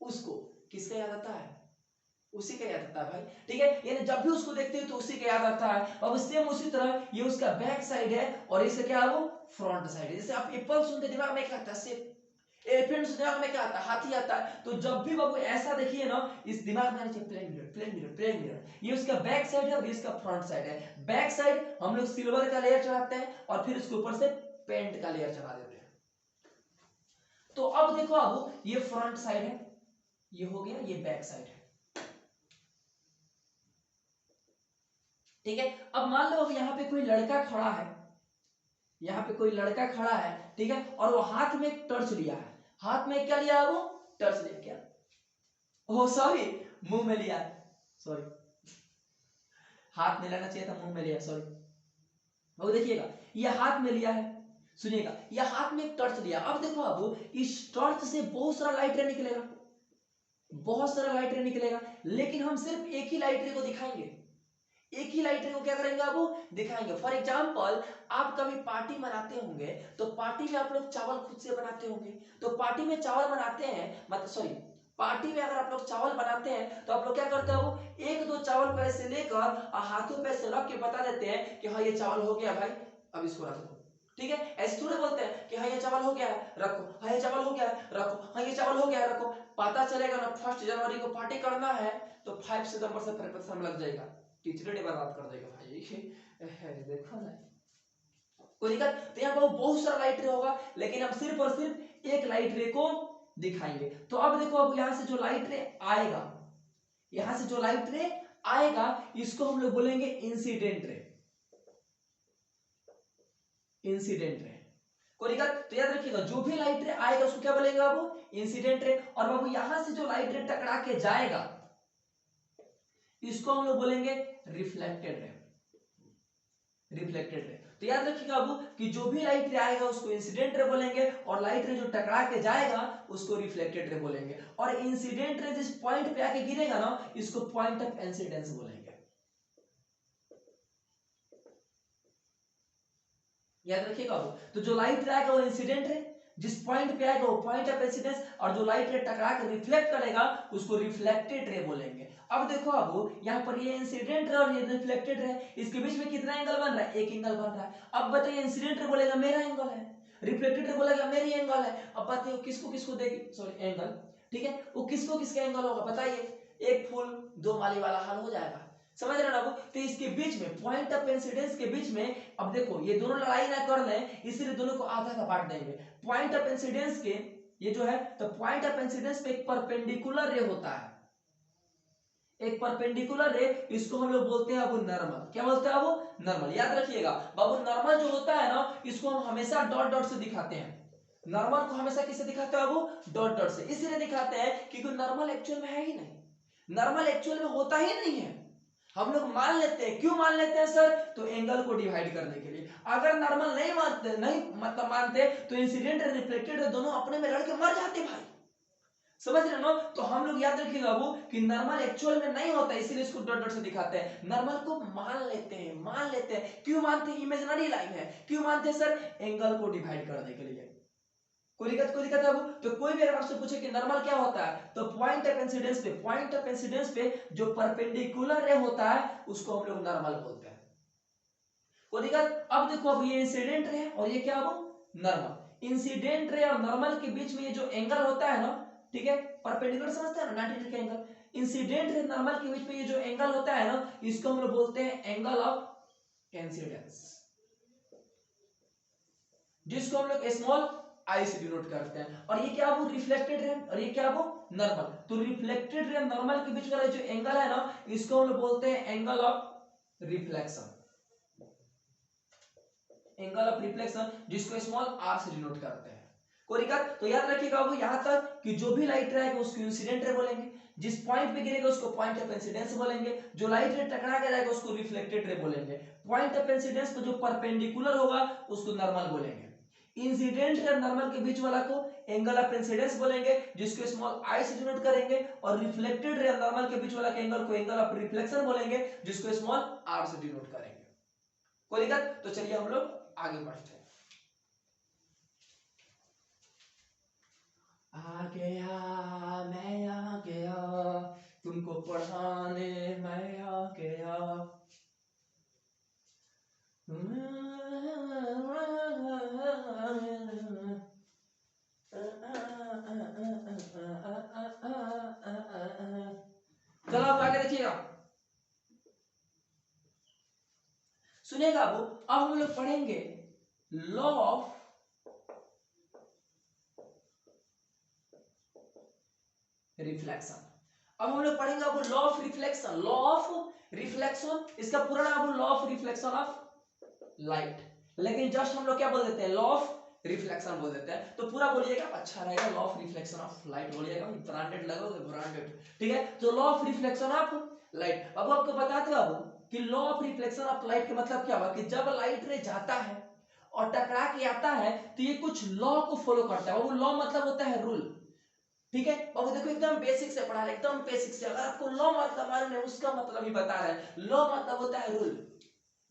उसको, किसका याद आता है? उसी का याद आता है भाई, ठीक है। यानी जब भी उसको देखते हैं तो उसी का याद आता है। अब सेम उसी तरह ये उसका बैक साइड है और इसका क्या है वो फ्रंट साइड है। जैसे आप एप्पल सुनते दिमाग में क्या आता है? सेब। एलिफेंट दिमाग में क्या आता है? हाथी आता है। तो जब भी बाबू ऐसा देखिए ना, इस दिमाग में आना चाहिए plane mirror, plane mirror, plane mirror. ये उसका बैक साइड है और ये इसका फ्रंट साइड है। बैक साइड हम लोग सिल्वर का लेयर चढ़ाते हैं और फिर उसके ऊपर से पेंट का लेयर चढ़ा देते हैं। तो अब देखो अब ये फ्रंट साइड है, ये हो गया, ये बैक साइड है, ठीक है। अब मान लो अब यहाँ पे कोई लड़का खड़ा है, यहाँ पे कोई लड़का खड़ा है, ठीक है, और वो हाथ में एक टॉर्च लिया है। हाथ में क्या लिया है वो? टॉर्च लिया। क्या? ओह सॉरी, मुंह में लिया, सॉरी, हाथ में लेना चाहिए था, मुंह में लिया, सॉरी। वो देखिएगा ये हाथ में लिया है, सुनिएगा, ये हाथ में एक टॉर्च लिया। अब देखो अब इस टॉर्च से बहुत सारा लाइट रे निकलेगा, बहुत सारा लाइट रे निकलेगा, लेकिन हम सिर्फ एक ही लाइट रे को दिखाएंगे, एक ही लाइट रे को क्या करेंगे आप? दिखाएंगे। फॉर एग्जांपल आप कभी पार्टी मनाते होंगे तो पार्टी में आप लोग चावल खुद से बनाते होंगे, तो पार्टी में चावल बनाते हैं, मतलब सॉरी, पार्टी में अगर आप लोग चावल बनाते हैं तो आप लोग क्या करते हो? एक दो चावल पे ऐसे लेकर हाथों पे ऐसे रख के बता देते हैं कि हाँ ये चावल हो गया भाई, अब इसको रख दो, ठीक है। ऐसे थोड़े बोलते हैं कि हाँ ये चावल हो गया है रखो, हाँ ये चावल हो गया है रखो, हाँ ये चावल हो गया है रखो। पता चलेगा ना 1 जनवरी को पार्टी करना है तो 5 सितंबर से प्रिपरेशन लग जाएगा, टीचर डे बर्बाद कर देगा भाई। देखो ना, कोई दिक्कत? तो यहाँ पर बहुत सारा लाइट रे होगा, लेकिन हम सिर्फ और सिर्फ एक लाइट रे को दिखाएंगे। तो अब देखो अब यहाँ से जो लाइट रे आएगा, यहाँ से जो लाइट रे आएगा इसको हम लोग बोलेंगे इंसिडेंट रे, इंसिडेंट रे। कोई दिक्कत? तो याद रखिएगा जो भी लाइट रे आएगा उसको क्या बोलेंगे बाबू? Incident ray. और बाबू यहाँ से जो लाइट रे टकरा के जाएगा इसको हम लोग बोलेंगे रिफ्लेक्टेड रे, रिफ्लेक्टेड रे। तो याद रखिएगा बाबू कि जो भी लाइट रे आएगा उसको इंसिडेंट रे बोलेंगे, और लाइट रे जो टकरा के जाएगा उसको रिफ्लेक्टेड रे बोलेंगे। और इंसिडेंट रे जिस पॉइंट पे आके गिरेगा ना इसको पॉइंट ऑफ इंसिडेंस बोलेंगे। याद रखिएगा बाबू, तो जो लाइट रे आएगा वो इंसिडेंट रे, जिस पॉइंट पे आएगा वो पॉइंट ऑफ इंसिडेंस, और जो लाइट रे टकरा के रिफ्लेक्ट करेगा उसको रिफ्लेक्टेड रे बोलेंगे। अब देखो अब यहाँ पर ये इंसिडेंट रे और ये रिफ्लेक्टेड रे, इसके बीच में कितना एंगल बन रहा है? एक एंगल बन रहा है। अब बताइए इंसिडेंट रे बोलेगा मेरा एंगल है, रिफ्लेक्टेड रे बोलेगा मेरी एंगल है। अब बताइए किसको किसको देगी, सॉरी एंगल, ठीक है, वो किसको किसका एंगल होगा बताइए? एक फूल दो माली वाला हाल हो जाएगा, समझ रहे हो ना? तो इसके बीच में पॉइंट ऑफ इंसिडेंस के बीच में, अब देखो ये दोनों लड़ाई ना कर लें इसलिए दोनों को आधा का बांट देंगे। पॉइंट ऑफ इंसिडेंस के ये जो है, तो पॉइंट ऑफ इंसिडेंस पे एक परपेंडिकुलर रे होता है, एक परपेंडिकुलर रे, इसको हम लोग बोलते हैं बाबू नॉर्मल। क्या बोलते हैं बाबू? नॉर्मल। याद रखिएगा बाबू, नॉर्मल जो होता है ना, इसको हम हमेशा डॉट डॉट से दिखाते हैं। नॉर्मल को हमेशा किससे दिखाते हैं बाबू? डॉट डॉट से। इसलिए दिखाते हैं क्योंकि नॉर्मल एक्चुअल में है ही नहीं, नॉर्मल एक्चुअल में होता ही नहीं है। हम लोग मान लेते हैं। क्यों मान लेते हैं सर? तो एंगल को डिवाइड करने के लिए। अगर नॉर्मल नहीं मानते, नहीं मतलब मानते, तो इंसिडेंट और रिफ्लेक्टेड दोनों अपने में लड़ के मर जाते भाई। समझ रहे हो? तो हम लोग याद रखिएगा बाबू कि नॉर्मल एक्चुअल में नहीं होता, इसीलिए इसको डॉट डॉट से दिखाते हैं। नॉर्मल को मान लेते हैं, मान लेते हैं। क्यों मानते हैं? इमेजिनरी लाइन है। क्यों मानते हैं सर? एंगल को डिवाइड करने के लिए। कोई दिक्कत है बाबू? तो कोई भी अगर आपसे पूछे कि नॉर्मल क्या होता है, तो पॉइंट ऑफ इंसिडेंस पे, पॉइंट ऑफ इंसिडेंस पे जो परपेंडिकुलर रे होता है उसको हम लोग नॉर्मल बोलते हैं। कोई दिक्कत? अब देखो, अब ये इंसिडेंट रे और ये क्या बाबू? नॉर्मल। इंसिडेंट रे और नॉर्मल के बीच में ये जो एंगल होता है ना, ठीक है, परपेंडिकुलर समझते हैं ना, 90 डिग्री का एंगल। इंसिडेंट रे नॉर्मल के बीच में ये जो एंगल होता है ना, इसको हम लोग बोलते हैं एंगल ऑफ इंसिडेंस, जिसको हम लोग स्मॉल आई से डिनोट करते हैं। और ये क्या वो रिफ्लेक्टेड रे, और ये क्या वो नॉर्मल। तो रिफ्लेक्टेड रे नॉर्मल के बीच वाला जो एंगल है ना, इसको हम लोग बोलते हैं angle of reflection, angle of reflection, जिसको स्मॉल आर से डिनोट करते हैं। कोई दिक्कत? तो याद रखिएगा वो यहां तक कि जो भी लाइट रहेगा उसको इंसिडेंट रे बोलेंगे, जिस पॉइंट पे गिरेगा उसको पॉइंट ऑफ इंसिडेंस बोलेंगे, जो लाइट रे टकरा के जाएगा उसको रिफ्लेक्टेड रे बोलेंगे, पॉइंट ऑफ इंसिडेंस पे जो परपेंडिकुलर होगा उसको नॉर्मल बोलेंगे, इंसिडेंट और नॉर्मल के बीच वाला को एंगल ऑफ इंसिडेंस बोलेंगे, जिसको स्मॉल आई से डिनोट करेंगे, और रिफ्लेक्टेड रे नॉर्मल के बीच वाला के एंगल को एंगल ऑफ रिफ्लेक्शन बोलेंगे, जिसको स्मॉल आर से डिनोट करेंगे। कोई दिक्कत? तो चलिए हम लोग आगे बढ़ते हैं। आ गया, मैं आ गया, तुमको पढ़ाने मैं आ गया। चलो आप आगे देखिएगा, सुनिएगा। अब हम लोग पढ़ेंगे लॉ ऑफ रिफ्लेक्शन। अब हम लोग पढ़ेंगे अब law of reflection, law of reflection, इसका पूरा नाम law of reflection of light, लेकिन जस्ट हम लोग क्या बोल देते हैं? लॉ ऑफ रिफ्लेक्शन बोल देते हैं। तो पूरा बोलिएगा, अच्छा रहेगा। Law of reflection of light बोलिएगा, ब्रांडेड लगोगे, ब्रांडेड, ठीक है। तो law of reflection of light. अब आपको बताते हैं अब कि law of reflection of light का मतलब क्या हुआ कि जब लाइट रे जाता है और टकरा के आता है तो ये कुछ लॉ को फॉलो करता है। वो लॉ मतलब होता है रूल, ठीक है। और देखो एकदम बेसिक से पढ़ा रहे, एकदम बेसिक से। अगर आपको लॉ मतलब मालूम है, उसका मतलब ही बता रहे हैं। लॉ मतलब होता है रूल,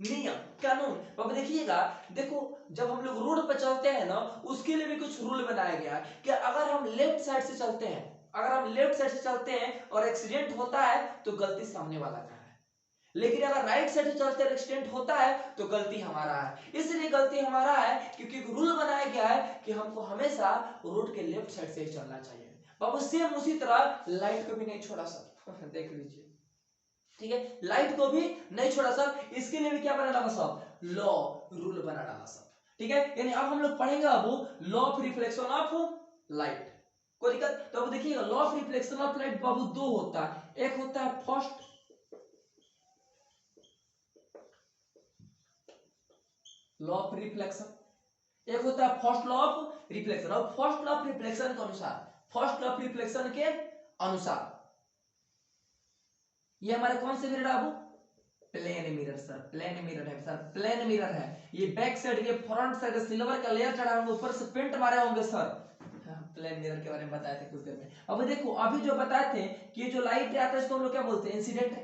नियम, कानून। अब देखिएगा, देखो जब हम लोग रोड पर चलते हैं ना, उसके लिए भी कुछ रूल बनाया गया है कि अगर हम लेफ्ट साइड से चलते हैं, अगर हम लेफ्ट साइड से चलते हैं और एक्सीडेंट होता है तो गलती सामने वाला का है, लेकिन अगर राइट साइड से चलते एक्सीडेंट होता है तो गलती हमारा है। इसलिए गलती हमारा है क्योंकि रूल बनाया गया है कि हमको हमेशा रोड के लेफ्ट साइड से ही चलना चाहिए। बाबू सेम उसी तरह लाइट को भी नहीं छोड़ा सब देख लीजिए, ठीक है, लाइट को भी नहीं छोड़ा सब। इसके लिए भी क्या बना डाला सब? लॉ, रूल बना डाला सब, ठीक है। यानी अब हम लोग पढ़ेंगे अब law of reflection of light. कोई दिक्कत? तो अब देखिएगा, law of reflection of light बाबू दो होता है। एक होता है फर्स्ट लॉ ऑफ रिफ्लेक्शन, एक होता है फर्स्ट लॉ ऑफ रिफ्लेक्शन। और फर्स्ट लॉ ऑफ रिफ्लेक्शन के अनुसार, फर्स्ट लॉ ऑफ रिफ्लेक्शन के अनुसार ये हमारे कौन से मिरर है बाबू? Plane mirror sir, plane mirror है सर, प्लेन मिरर है। ये बैक साइड, ये फ्रंट साइड सिल्वर का लेयर चढ़ा होंगे, ऊपर से पेंट मारे होंगे सर। प्लेन मिरर के बारे में बताए थे कुछ देर में। अब देखो अभी जो बताए थे कि ये जो लाइट आता है इसको हम लोग क्या बोलते हैं? इंसिडेंट है।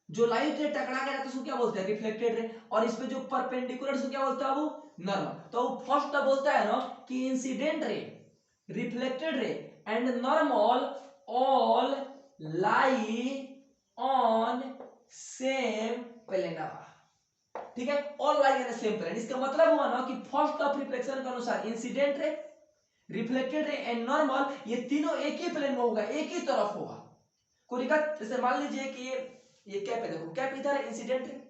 जो लाइट रे टकरा के जाता है उसको क्या बोलते हैं? Reflected ray. और इस पे जो परपेंडिकुलर उसको क्या बोलता है वो? नॉर्मल। तो फर्स्ट का बोलता है ना कि incident ray, reflected ray and normal all lie on same plane, ठीक है, all lie on same plane. इसका मतलब हुआ ना कि फर्स्ट ऑफ रिफ्लेक्शन के अनुसार incident ray, reflected ray and normal, ये तीनों एक ही प्लेन में होगा, एक ही तरफ होगा। कोई दिक्कत? जैसे मान लीजिए कि ये कैप है, देखो कैप इधर है, इंसिडेंट रे,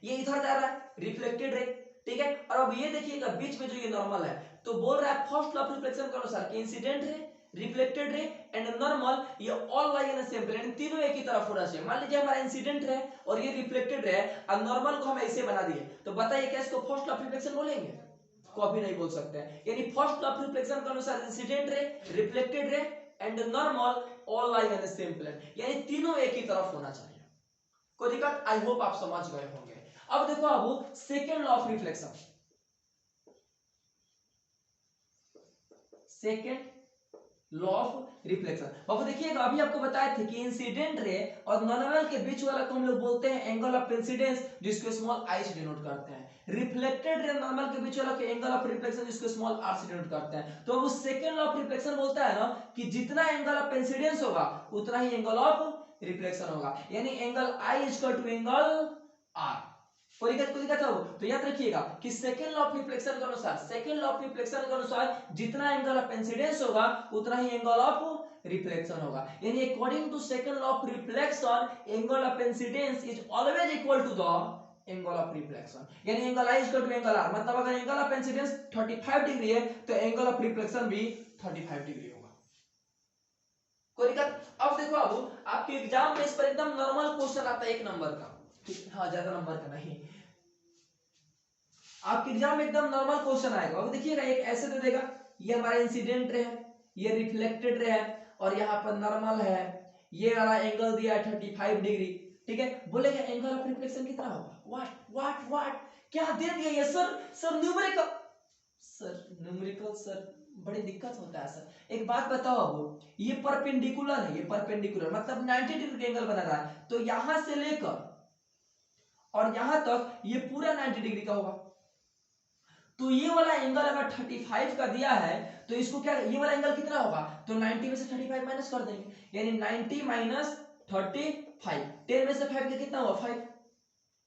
ये इधर जा रहा है, रिफ्लेक्टेड रे, ठीक है। और अब ये देखिएगा बीच में जो ये नॉर्मल है, तो बोल रहा है फर्स्ट लॉ ऑफ रिफ्लेक्शन के अनुसार कि incident ray, reflected ray and normal, ये all lie in same plane, तीनों एक ही तरफ होना चाहिए। मान लीजिए हमारा इंसिडेंट है और ये रिफ्लेक्टेड है और नॉर्मल को हम ऐसे बना दिए, तो बताइए क्या इसको फर्स्ट लॉ ऑफ रिफ्लेक्शन बोलेंगे? कभी नहीं बोल सकते हैं। यानी फर्स्ट लॉ ऑफ रिफ्लेक्शन के अनुसार incident ray, reflected ray and normal all lie in same plane, यानी तीनों एक ही तरफ होना चाहिए। कोई दिक्कत? आई होप आप समझ गए होंगे। अब देखो अब second law of reflection, second law of reflection. बाबू देखिएगा अभी आपको बताए थे कि इंसिडेंट रे और नॉर्मल के बीच वाला को हम लोग बोलते हैं एंगल ऑफ इंसिडेंस, जिसको स्मॉल आई से डिनोट करते हैं। रिफ्लेक्टेड रे नॉर्मल के बीच वाला को एंगल ऑफ रिफ्लेक्शन, जिसको स्मॉल आर से डिनोट करते हैं। तो अब सेकंड लॉ ऑफ रिफ्लेक्शन बोलता है ना कि जितना एंगल ऑफ इंसिडेंस होगा उतना ही एंगल ऑफ रिफ्लेक्शन होगा, यानी angle I equal to angle r. कोई दिक्कत हो तो याद रखिएगा कि सेकंड लॉ ऑफ रिफ्लेक्शन के अनुसार, सेकंड लॉ ऑफ रिफ्लेक्शन के अनुसार जितना एंगल ऑफ इंसिडेंस होगा उतना ही एंगल ऑफ रिफ्लेक्शन होगा, यानी according to second law of reflection angle of incidence is always equal to the angle of reflection, यानी angle I equal to angle R. मतलब अगर एंगल ऑफ इंसिडेंस 35 डिग्री है तो angle of reflection भी 35 degree होगा। कोई दिक्कत? अब देखो अब आपके एग्जाम में इस पर एकदम नॉर्मल क्वेश्चन आता है 1 नंबर का, हाँ ज्यादा नंबर का नहीं, आपके एग्जाम में एकदम नॉर्मल क्वेश्चन आएगा। अब देखिएगा एक ऐसे दे देगा, ये हमारा इंसिडेंट रे है, ये रिफ्लेक्टेड रे है और यहाँ पर नॉर्मल है, ये वाला एंगल दिया है 35 डिग्री, ठीक है। बोलेगा एंगल ऑफ रिफ्लेक्शन कितना होगा? व्हाट क्या दे दिया ये sir? Sir numerical, sir numerical sir बड़ी दिक्कत होता है सर। एक बात बताओ, अब ये परपेंडिकुलर है, ये परपेंडिकुलर मतलब 90 डिग्री एंगल बना रहा है, तो यहां से लेकर और यहां तक ये पूरा 90 डिग्री का होगा। तो ये वाला एंगल अगर 35 का दिया है तो इसको क्या, ये वाला एंगल कितना होगा? तो 90 में से 35 माइनस कर देंगे, यानी 90 माइनस 35, 10 में से 5 का कितना हुआ? 5,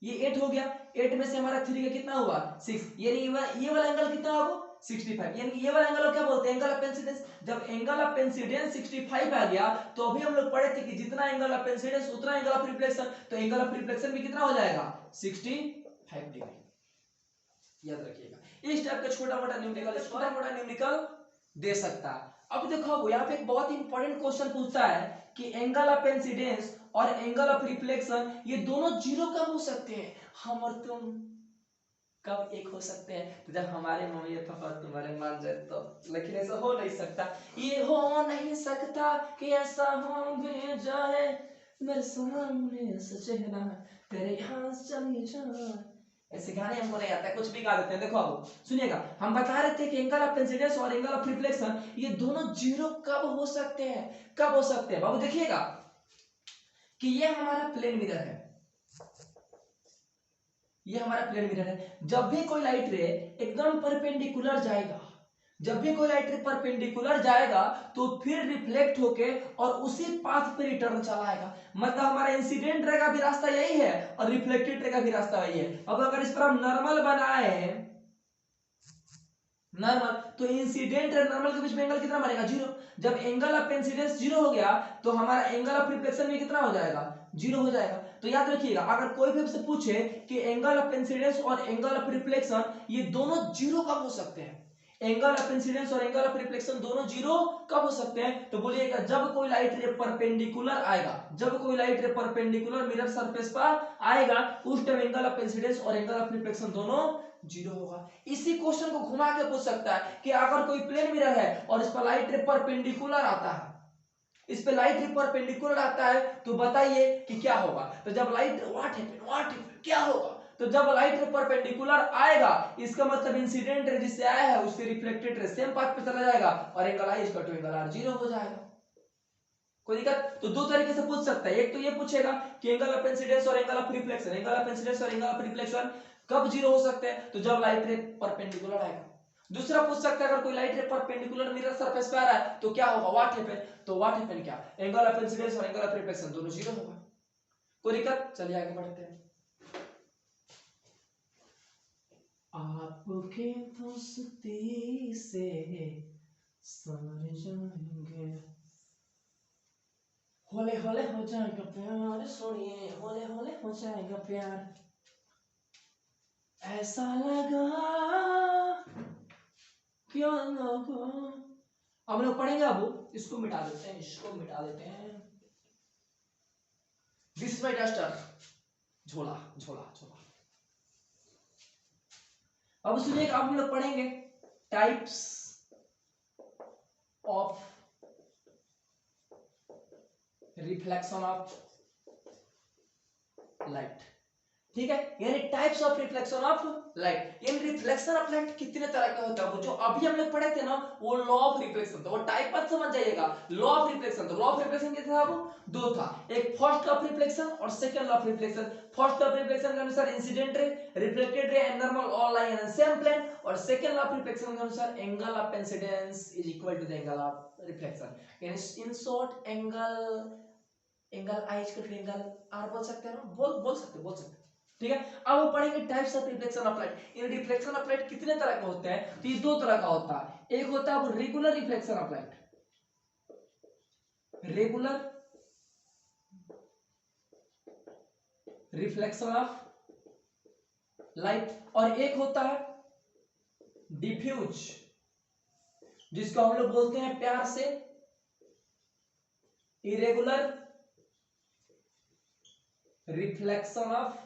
ये 8 हो गया, 8 में से हमारा 3 का कितना हुआ? 6, यानी ये वाला एंगल कितना होगा? 65, यानी ये वाला एंगल क्या बोलते हैं? Angle of incidence. जब एंगल ऑफ इंसिडेंस 65 आ गया तो अभी हम लोग पढ़े थे कि जितना एंगल ऑफ इंसिडेंस उतना एंगल ऑफ रिफ्लेक्शन, तो एंगल ऑफ रिफ्लेक्शन भी कितना हो जाएगा? 65 डिग्री। याद रखिएगा इस टाइप का छोटा मोटा न्यूमेरिकल दे सकता है। अब देखो यहाँ पे एक बहुत इंपॉर्टेंट क्वेश्चन पूछता है कि एंगल ऑफ इंसिडेंस और एंगल ऑफ रिफ्लेक्शन ये दोनों जीरो कब हो सकते हैं? हम और तुम कब एक हो सकते हैं? तो जब हमारे मम्मी पापा तुम्हारे मान जाए तो, लेकिन ऐसा हो नहीं सकता, ये हो नहीं सकता कि ऐसा हो भी जाए मेरे सामने चेहरा तेरे यहाँ चली जाए। ऐसे गाने हमको नहीं आता है, कुछ भी गा देते हैं। देखो अब सुनिएगा, हम बता रहे थे कि एंगल ऑफ इंसिडेंस और एंगल ऑफ रिफ्लेक्शन ये दोनों जीरो कब हो सकते हैं? कब हो सकते हैं बाबू? देखिएगा कि ये हमारा प्लेन मिरर है, ये हमारा प्लेन मिरर है। जब भी कोई लाइट रे एकदम परपेंडिकुलर जाएगा, जब भी कोई लाइट रे परपेंडिकुलर जाएगा तो फिर रिफ्लेक्ट होके और उसी पाथ पे रिटर्न चला आएगा। मतलब हमारा इंसिडेंट रे का भी रास्ता यही है और रिफ्लेक्टेड रे का भी रास्ता यही है। अब अगर इस पर हम नॉर्मल बनाए हैं, नॉर्मल, तो इंसिडेंट और नॉर्मल के बीच में एंगल कितना बनेगा? जीरो। जब एंगल ऑफ इंसिडेंस जीरो हो गया तो हमारा एंगल ऑफ रिफ्लेक्शन भी कितना हो जाएगा? जीरो हो जाएगा। तो याद रखिएगा अगर कोई भी आपसे पूछे कि एंगल ऑफ इंसिडेंस और एंगल ऑफ रिफ्लेक्शन ये दोनों जीरो कब हो सकते हैं, एंगल ऑफ इंसिडेंस और एंगल ऑफ रिफ्लेक्शन दोनों जीरो कब हो सकते हैं, तो बोलिएगा जब कोई लाइट रे परपेंडिकुलर आएगा, जब कोई लाइट रे परपेंडिकुलर मिरर सरफेस पर आएगा उस टाइम एंगल ऑफ इंसिडेंस और एंगल ऑफ रिफ्लेक्शन दोनों जीरो होगा। इसी क्वेश्चन को घुमा के पूछ सकता है कि अगर कोई प्लेन मिरर है और इस पर लाइट रे परपेंडिकुलर आता है, इस पे लाइट रे परपेंडिकुलर आता है तो बताइए कि क्या होगा? तो जब लाइट व्हाट हैपेन क्या होगा? तो जब लाइट रे परपेंडिकुलर आएगा इसका मतलब इंसिडेंट रे जिससे आया है उससे रिफ्लेक्टेड रे सेम पाथ पे चला जाएगा और angle I equal to angle r zero हो जाएगा। कोई दिक्कत? तो दो तरीके से पूछ सकता है, एक तो ये पूछेगा कि एंगल ऑफ इंसिडेंस और angle of reflection, angle of incidence और एंगल ऑफ रिफ्लेक्शन कब जीरो हो सकते हैं? तो जब लाइट रे परपेंडिकुलर आएगा। दूसरा पूछ सकता है अगर कोई लाइट रे परपेंडिकुलर मिरर सरफेस पे आ रहा है तो क्या होगा? What happen. तो व्हाट हैपेन क्या? एंगल ऑफ इंसिडेंस और एंगल ऑफ रिफ्लेक्शन दोनों जीरो होगा। कोई दिक्कत? चलिए आगे बढ़ते हैं। आपके दोस्ती से सर जाएंगे, होले होले हो जाएगा प्यार, सुनिए होले होले हो जाएगा प्यार, ऐसा लगा क्यों लगा हम लोग पढ़ेंगे अब, इसको मिटा देते हैं, इसको मिटा देते हैं। दिस माय डस्टर, झोला झोला झोला। अब सुनिए, अब हम लोग पढ़ेंगे types of reflection of light. ठीक है, यानी types of reflection of light, यानी रिफ्लेक्शन ऑफ लाइट कितने तरह का होता है। वो जो अभी हम लोग पढ़े थे ना, वो लॉ ऑफ रिफ्लेक्शन था, वो टाइप मत समझ जाइएगा, लॉ ऑफ रिफ्लेक्शन था। लॉ ऑफ रिफ्लेक्शन क्या था, वो दो था, एक फर्स्ट ऑफ रिफ्लेक्शन और second of reflection. First of reflection के अनुसार incident ray, reflected ray and normal all lie in same plane, और सेकंड ऑफ रिफ्लेक्शन के अनुसार angle of incidence is equal to the angle of reflection. यानी in short angle I equal to angle R बोल सकते हैं ना, बोल सकते। ठीक है, अब हम पढ़ेंगे types of reflection of light. In reflection of light कितने तरह के होते हैं, तो ये दो तरह का होता है। एक होता है वो regular reflection of light, regular reflection of light, और एक होता है डिफ्यूज, जिसको हम लोग बोलते हैं प्यार से इरेगुलर रिफ्लेक्शन ऑफ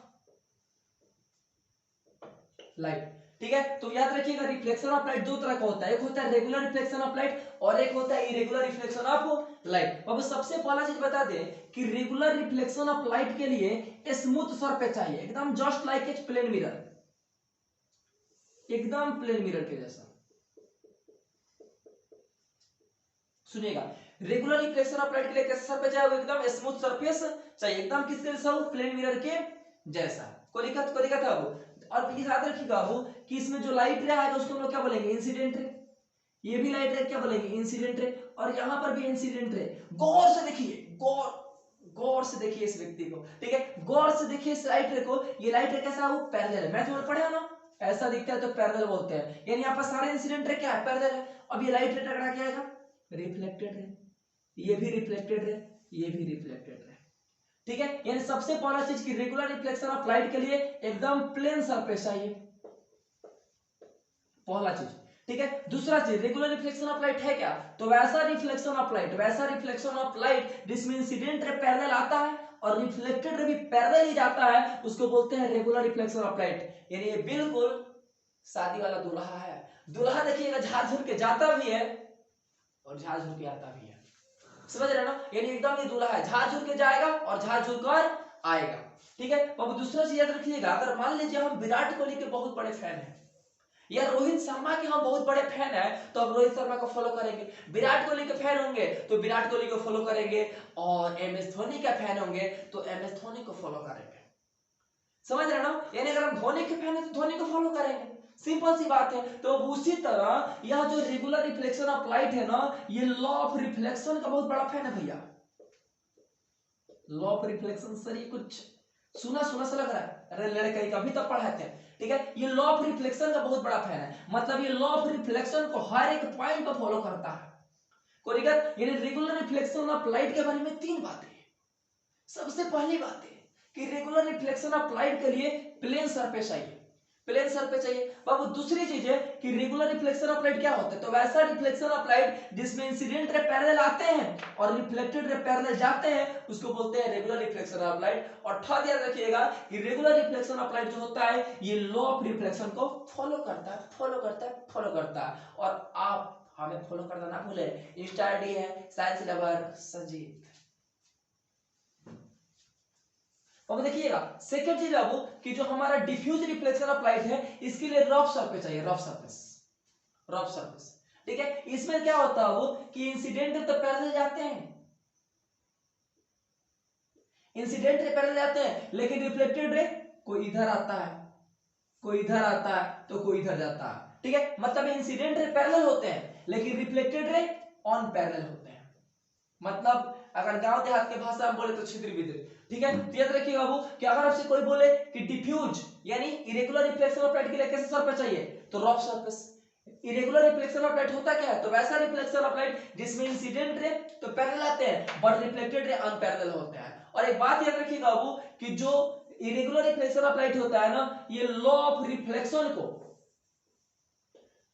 लाइट। ठीक है, तो याद रखिएगा रिफ्लेक्शन ऑफ लाइट दो तरह का होता है, एक होता है रेगुलर रिफ्लेक्शन ऑफ लाइट और एक होता है इरेगुलर रिफ्लेक्शन ऑफ लाइट। अब सबसे पहला चीज बता दें कि रेगुलर रिफ्लेक्शन ऑफ लाइट के लिए स्मूथ सरफेस चाहिए, एकदम just like a plane mirror, एकदम प्लेन मिरर के जैसा। सुनिएगा, रेगुलर रिफ्लेक्शन ऑफ लाइट के लिए कैसा सरफेस चाहिए, एकदम स्मूथ सरफेस चाहिए, एकदम किसके जैसा, प्लेन मिरर के जैसा। कोई दिक्कत है वो। और ये याद रखिएगा वो कि इसमें जो लाइट रे आएगा उसको हम लोग क्या बोलेंगे, इंसिडेंट रे। ये भी लाइट रे क्या बोलेंगे, इंसिडेंट रे, और यहां पर भी इंसिडेंट रे। गौर से देखिए, गौर से देखिए इस व्यक्ति को, ठीक है, गौर से देखिए इस लाइट रे को। ये लाइट रे कैसा है, वो पैरेलल है। मैथ में पढ़े हो ना, ऐसा दिखता है तो पैरेलल बोलते हैं, यानी यहाँ पर सारे इंसिडेंट रे क्या है, पैरेलल है। अब ये लाइट रे टकरा क्या आएगा, रिफ्लेक्टेड रे, ये भी रिफ्लेक्टेड रे, ये भी रिफ्लेक्टेड रे। ठीक है, यानी सबसे पहला चीज की रेगुलर रिफ्लेक्शन ऑफ लाइट के लिए एकदम प्लेन सरफेस चाहिए, पहला चीज। ठीक है, दूसरा चीज, रेगुलर रिफ्लेक्शन ऑफ लाइट है क्या, तो वैसा रिफ्लेक्शन ऑफ लाइट जिसमें इंसिडेंट रे पैरेलल आता है और रिफ्लेक्टेड रे भी पैरेलल ही जाता है, उसको बोलते हैं रेगुलर रिफ्लेक्शन ऑफ लाइट। यानी ये बिल्कुल शादी वाला दूल्हा है। दूल्हा देखिएगा झाड़ झुर के जाता भी है और झाड़ झुर के आता भी है, समझ रहे ना, यानी एकदम ये दूल्हा है, झाड़ झुर के जाएगा और झाड़ झुर कर आएगा। ठीक है, अब दूसरा चीज याद रखिएगा, अगर मान लीजिए हम विराट कोहली के बहुत बड़े फैन हैं या रोहित शर्मा के हम बहुत बड़े फैन हैं, तो हम रोहित शर्मा को फॉलो करेंगे। विराट कोहली के फैन होंगे तो विराट कोहली को फॉलो करेंगे, और एम एस धोनी का फैन होंगे तो एम एस धोनी को फॉलो करेंगे, समझ रहे ना, यानी अगर हम धोनी के फैन हैं तो धोनी को फॉलो करेंगे, सिंपल सी बात है। तो उसी तरह यह जो रेगुलर रिफ्लेक्शन ऑफ लाइट है ना, ये लॉ ऑफ रिफ्लेक्शन का बहुत बड़ा फैन है भैया। लॉ ऑफ रिफ्लेक्शन सर ये कुछ सुना सा लग रहा है, अरे लड़के कभी तक पढ़ाते हैं। ठीक है, ये लॉ ऑफ रिफ्लेक्शन का बहुत बड़ा फैन है, मतलब ये लॉ ऑफ रिफ्लेक्शन को हर एक पॉइंट पर फॉलो करता है। कोई दिक्कत, यानी रेगुलर रिफ्लेक्शन ऑफ लाइट के बारे में तीन बातें। सबसे पहली बात है कि रेगुलर रिफ्लेक्शन ऑफ लाइट के लिए प्लेन सरफेस चाहिए, प्लेन सरफेस चाहिए। बाबू दूसरी चीज है कि रेगुलर रिफ्लेक्शन ऑफ लाइट क्या होता है, तो वैसा रिफ्लेक्शन ऑफ लाइट जिसमें इंसिडेंट रे पैरेलल आते हैं और रिफ्लेक्टेड रे पैरेलल जाते हैं, उसको बोलते हैं रेगुलर रिफ्लेक्शन ऑफ लाइट। और थर्ड याद रखिएगा कि रेगुलर रिफ्लेक्शन ऑफ लाइट जो होता है ये लॉ ऑफ रिफ्लेक्शन को फॉलो करता है। और आप हमें फॉलो करना ना भूले, इंस्टा आईडी है साइंस लवर संजीत। अब देखिएगा सेकंड चीज अब कि जो हमारा डिफ्यूज रिफ्लेक्शन ऑफ लाइट है, इसके लिए रफ सरफेस चाहिए, रफ सरफेस। ठीक है, इसमें क्या होता है वो कि इंसिडेंट तो पैरेलल जाते हैं, लेकिन रिफ्लेक्टेड रे कोई इधर आता है, कोई इधर आता है तो कोई इधर जाता है। ठीक है, मतलब इंसिडेंट रे पैरेलल होते हैं लेकिन रिफ्लेक्टेड रे ऑन पैरेलल होते हैं। मतलब अगर गांव देहात के भाषा में बोले तो छिद्र बिद्र। ठीक है, याद रखिएगा बाबू कि अगर आपसे कोई बोले कि डिफ्यूज यानी इरेगुलर रिफ्लेक्शन ऑफ लाइट के लिए कैसे सरफेस चाहिए, तो rough surface. Irregular reflection of light होता क्या है, तो वैसा रिफ्लेक्शन ऑफ लाइट जिसमें इंसिडेंट रे तो पैरेलल आते हैं बट रिफ्लेक्टेड रे अनपैरेलल होते हैं। और एक बात याद रखिएगा बाबू कि जो इरेगुलर रिफ्लेक्शन ऑफ लाइट होता है ना, ये law of reflection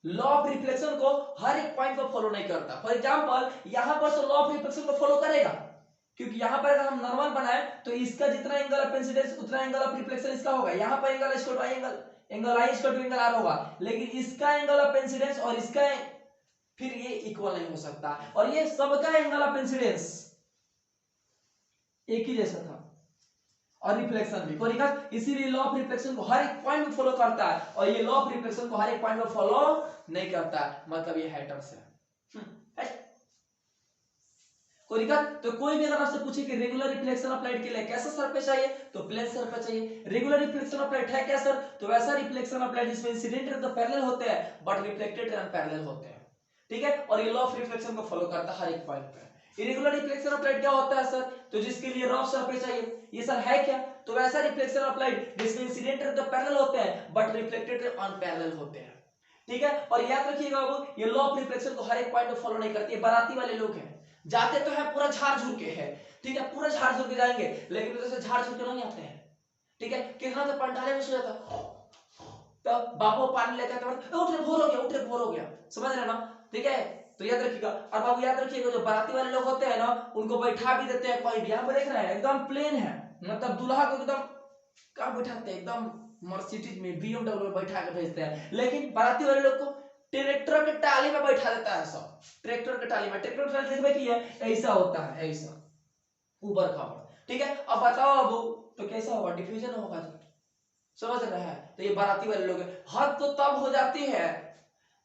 law of reflection को हर एक पॉइंट पर फॉलो नहीं करता। फॉर एग्जांपल यहां पर तो लॉ ऑफ रिफ्लेक्शन को फॉलो करेगा, क्योंकि यहां पर अगर हम नॉर्मल बनाए तो इसका जितना एंगल ऑफ इंसिडेंस उतना एंगल ऑफ रिफ्लेक्शन इसका होगा। यहां पर angle equal to i angle I equal to angle r होगा, लेकिन इसका एंगल ऑफ इंसिडेंस और इसका फिर ये इक्वल नहीं हो सकता, और ये सबका एंगल ऑफ इंसिडेंस एक ही जैसा था और रिफ्लेक्शन भी कोरिकस, इसीलिए लॉ ऑफ रिफ्लेक्शन को हर एक पॉइंट में फॉलो करता है और ये लॉ ऑफ रिफ्लेक्शन को हर एक पॉइंट में फॉलो नहीं करता, मतलब ये हेटर्स है। कोरिकस, तो कोई भी अगर आपसे पूछे कि रेगुलर रिफ्लेक्शन ऑफ लाइट के लिए कैसा सरफेस चाहिए तो प्लेन सरफेस चाहिए। रेगुलर रिफ्लेक्शन ऑफ लाइट है क्या सर, तो वैसा रिफ्लेक्शन ऑफ लाइट जिसमें इंसिडेंट तो पैरेलल होते हैं बट रिफ्लेक्टेड अनपैरेलल होते हैं, ठीक है, और ये लॉ ऑफ रिफ्लेक्शन को फॉलो करता है हर एक पॉइंट पे। इरेगुलर रिफ्लेक्शन ऑफ लाइट क्या होता है सर, तो जिसके लिए रफ सरफेस चाहिए, ये सर है क्या, तो वैसा रिफ्लेक्शन ऑफ लाइट जिसमें इंसिडेंट तो पैरेलल होते हैं बट रिफ्लेक्टेड अनपैरेलल होते हैं, ठीक है। और याद रखिएगा बाबू ये लॉ ऑफ रिफ्लेक्शन को हर एक पॉइंट पे फॉलो नहीं करती है। बाराती वाले लोग हैं, जाते तो है पूरा झाड़ झूर के है, ठीक है, पूरा झाड़ झूर के जाएंगे, लेकिन जैसे झाड़ झूर के नहीं आते हैं, ठीक है, कितना तो पंडाले में सो जाता तो बाबू पानी लेकर तो उठ रे भोर हो गया, उठ रे भोर हो गया, समझ रहे ना, ठीक है। तो याद रखिएगा, और बाबू याद रखिएगा जो बाराती वाले लोग होते हैं ना उनको बैठा भी देते हैं पॉइंट, यहाँ पर देख रहे हैं एकदम प्लेन है, मतलब दूल्हा को एकदम कहाँ बैठाते हैं, एकदम मर्सिडीज में BMW में बैठा के भेजते हैं, लेकिन बाराती वाले लोग को ट्रैक्टर के टाली में बैठा देता है सब, ट्रैक्टर के टाली में, ट्रैक्टर टाली देखबे की है ऐसा होता है, ऐसा ऊपर खाबर, ठीक है। अब बताओ अब तो कैसा होगा, डिफ्यूजन होगा, समझ रहे हैं। तो ये बाराती वाले लोग हद तो तब हो जाती है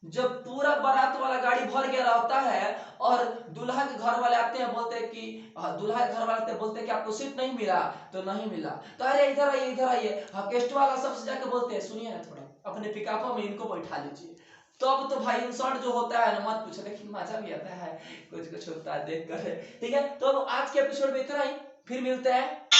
जब पूरा बारात वाला गाड़ी भर गया होता है और दूल्हा के घर वाले आते हैं, बोलते हैं कि दूल्हा के घर वाले आते हैं, बोलते हैं कि आपको सीट नहीं मिला, तो नहीं मिला तो अरे इधर आइए इधर आइए, गेस्ट वाला सबसे जाके बोलते हैं सुनिए ना थोड़ा अपने पिकअप में इनको बैठा लीजिए, तो अब तो भाई इंसल्ट जो होता है ना मत पूछो, लेकिन मजा भी आता है, कुछ कुछ होता है देख कर, ठीक है। तो अब आज के एपिसोड में इतना ही, फिर मिलते हैं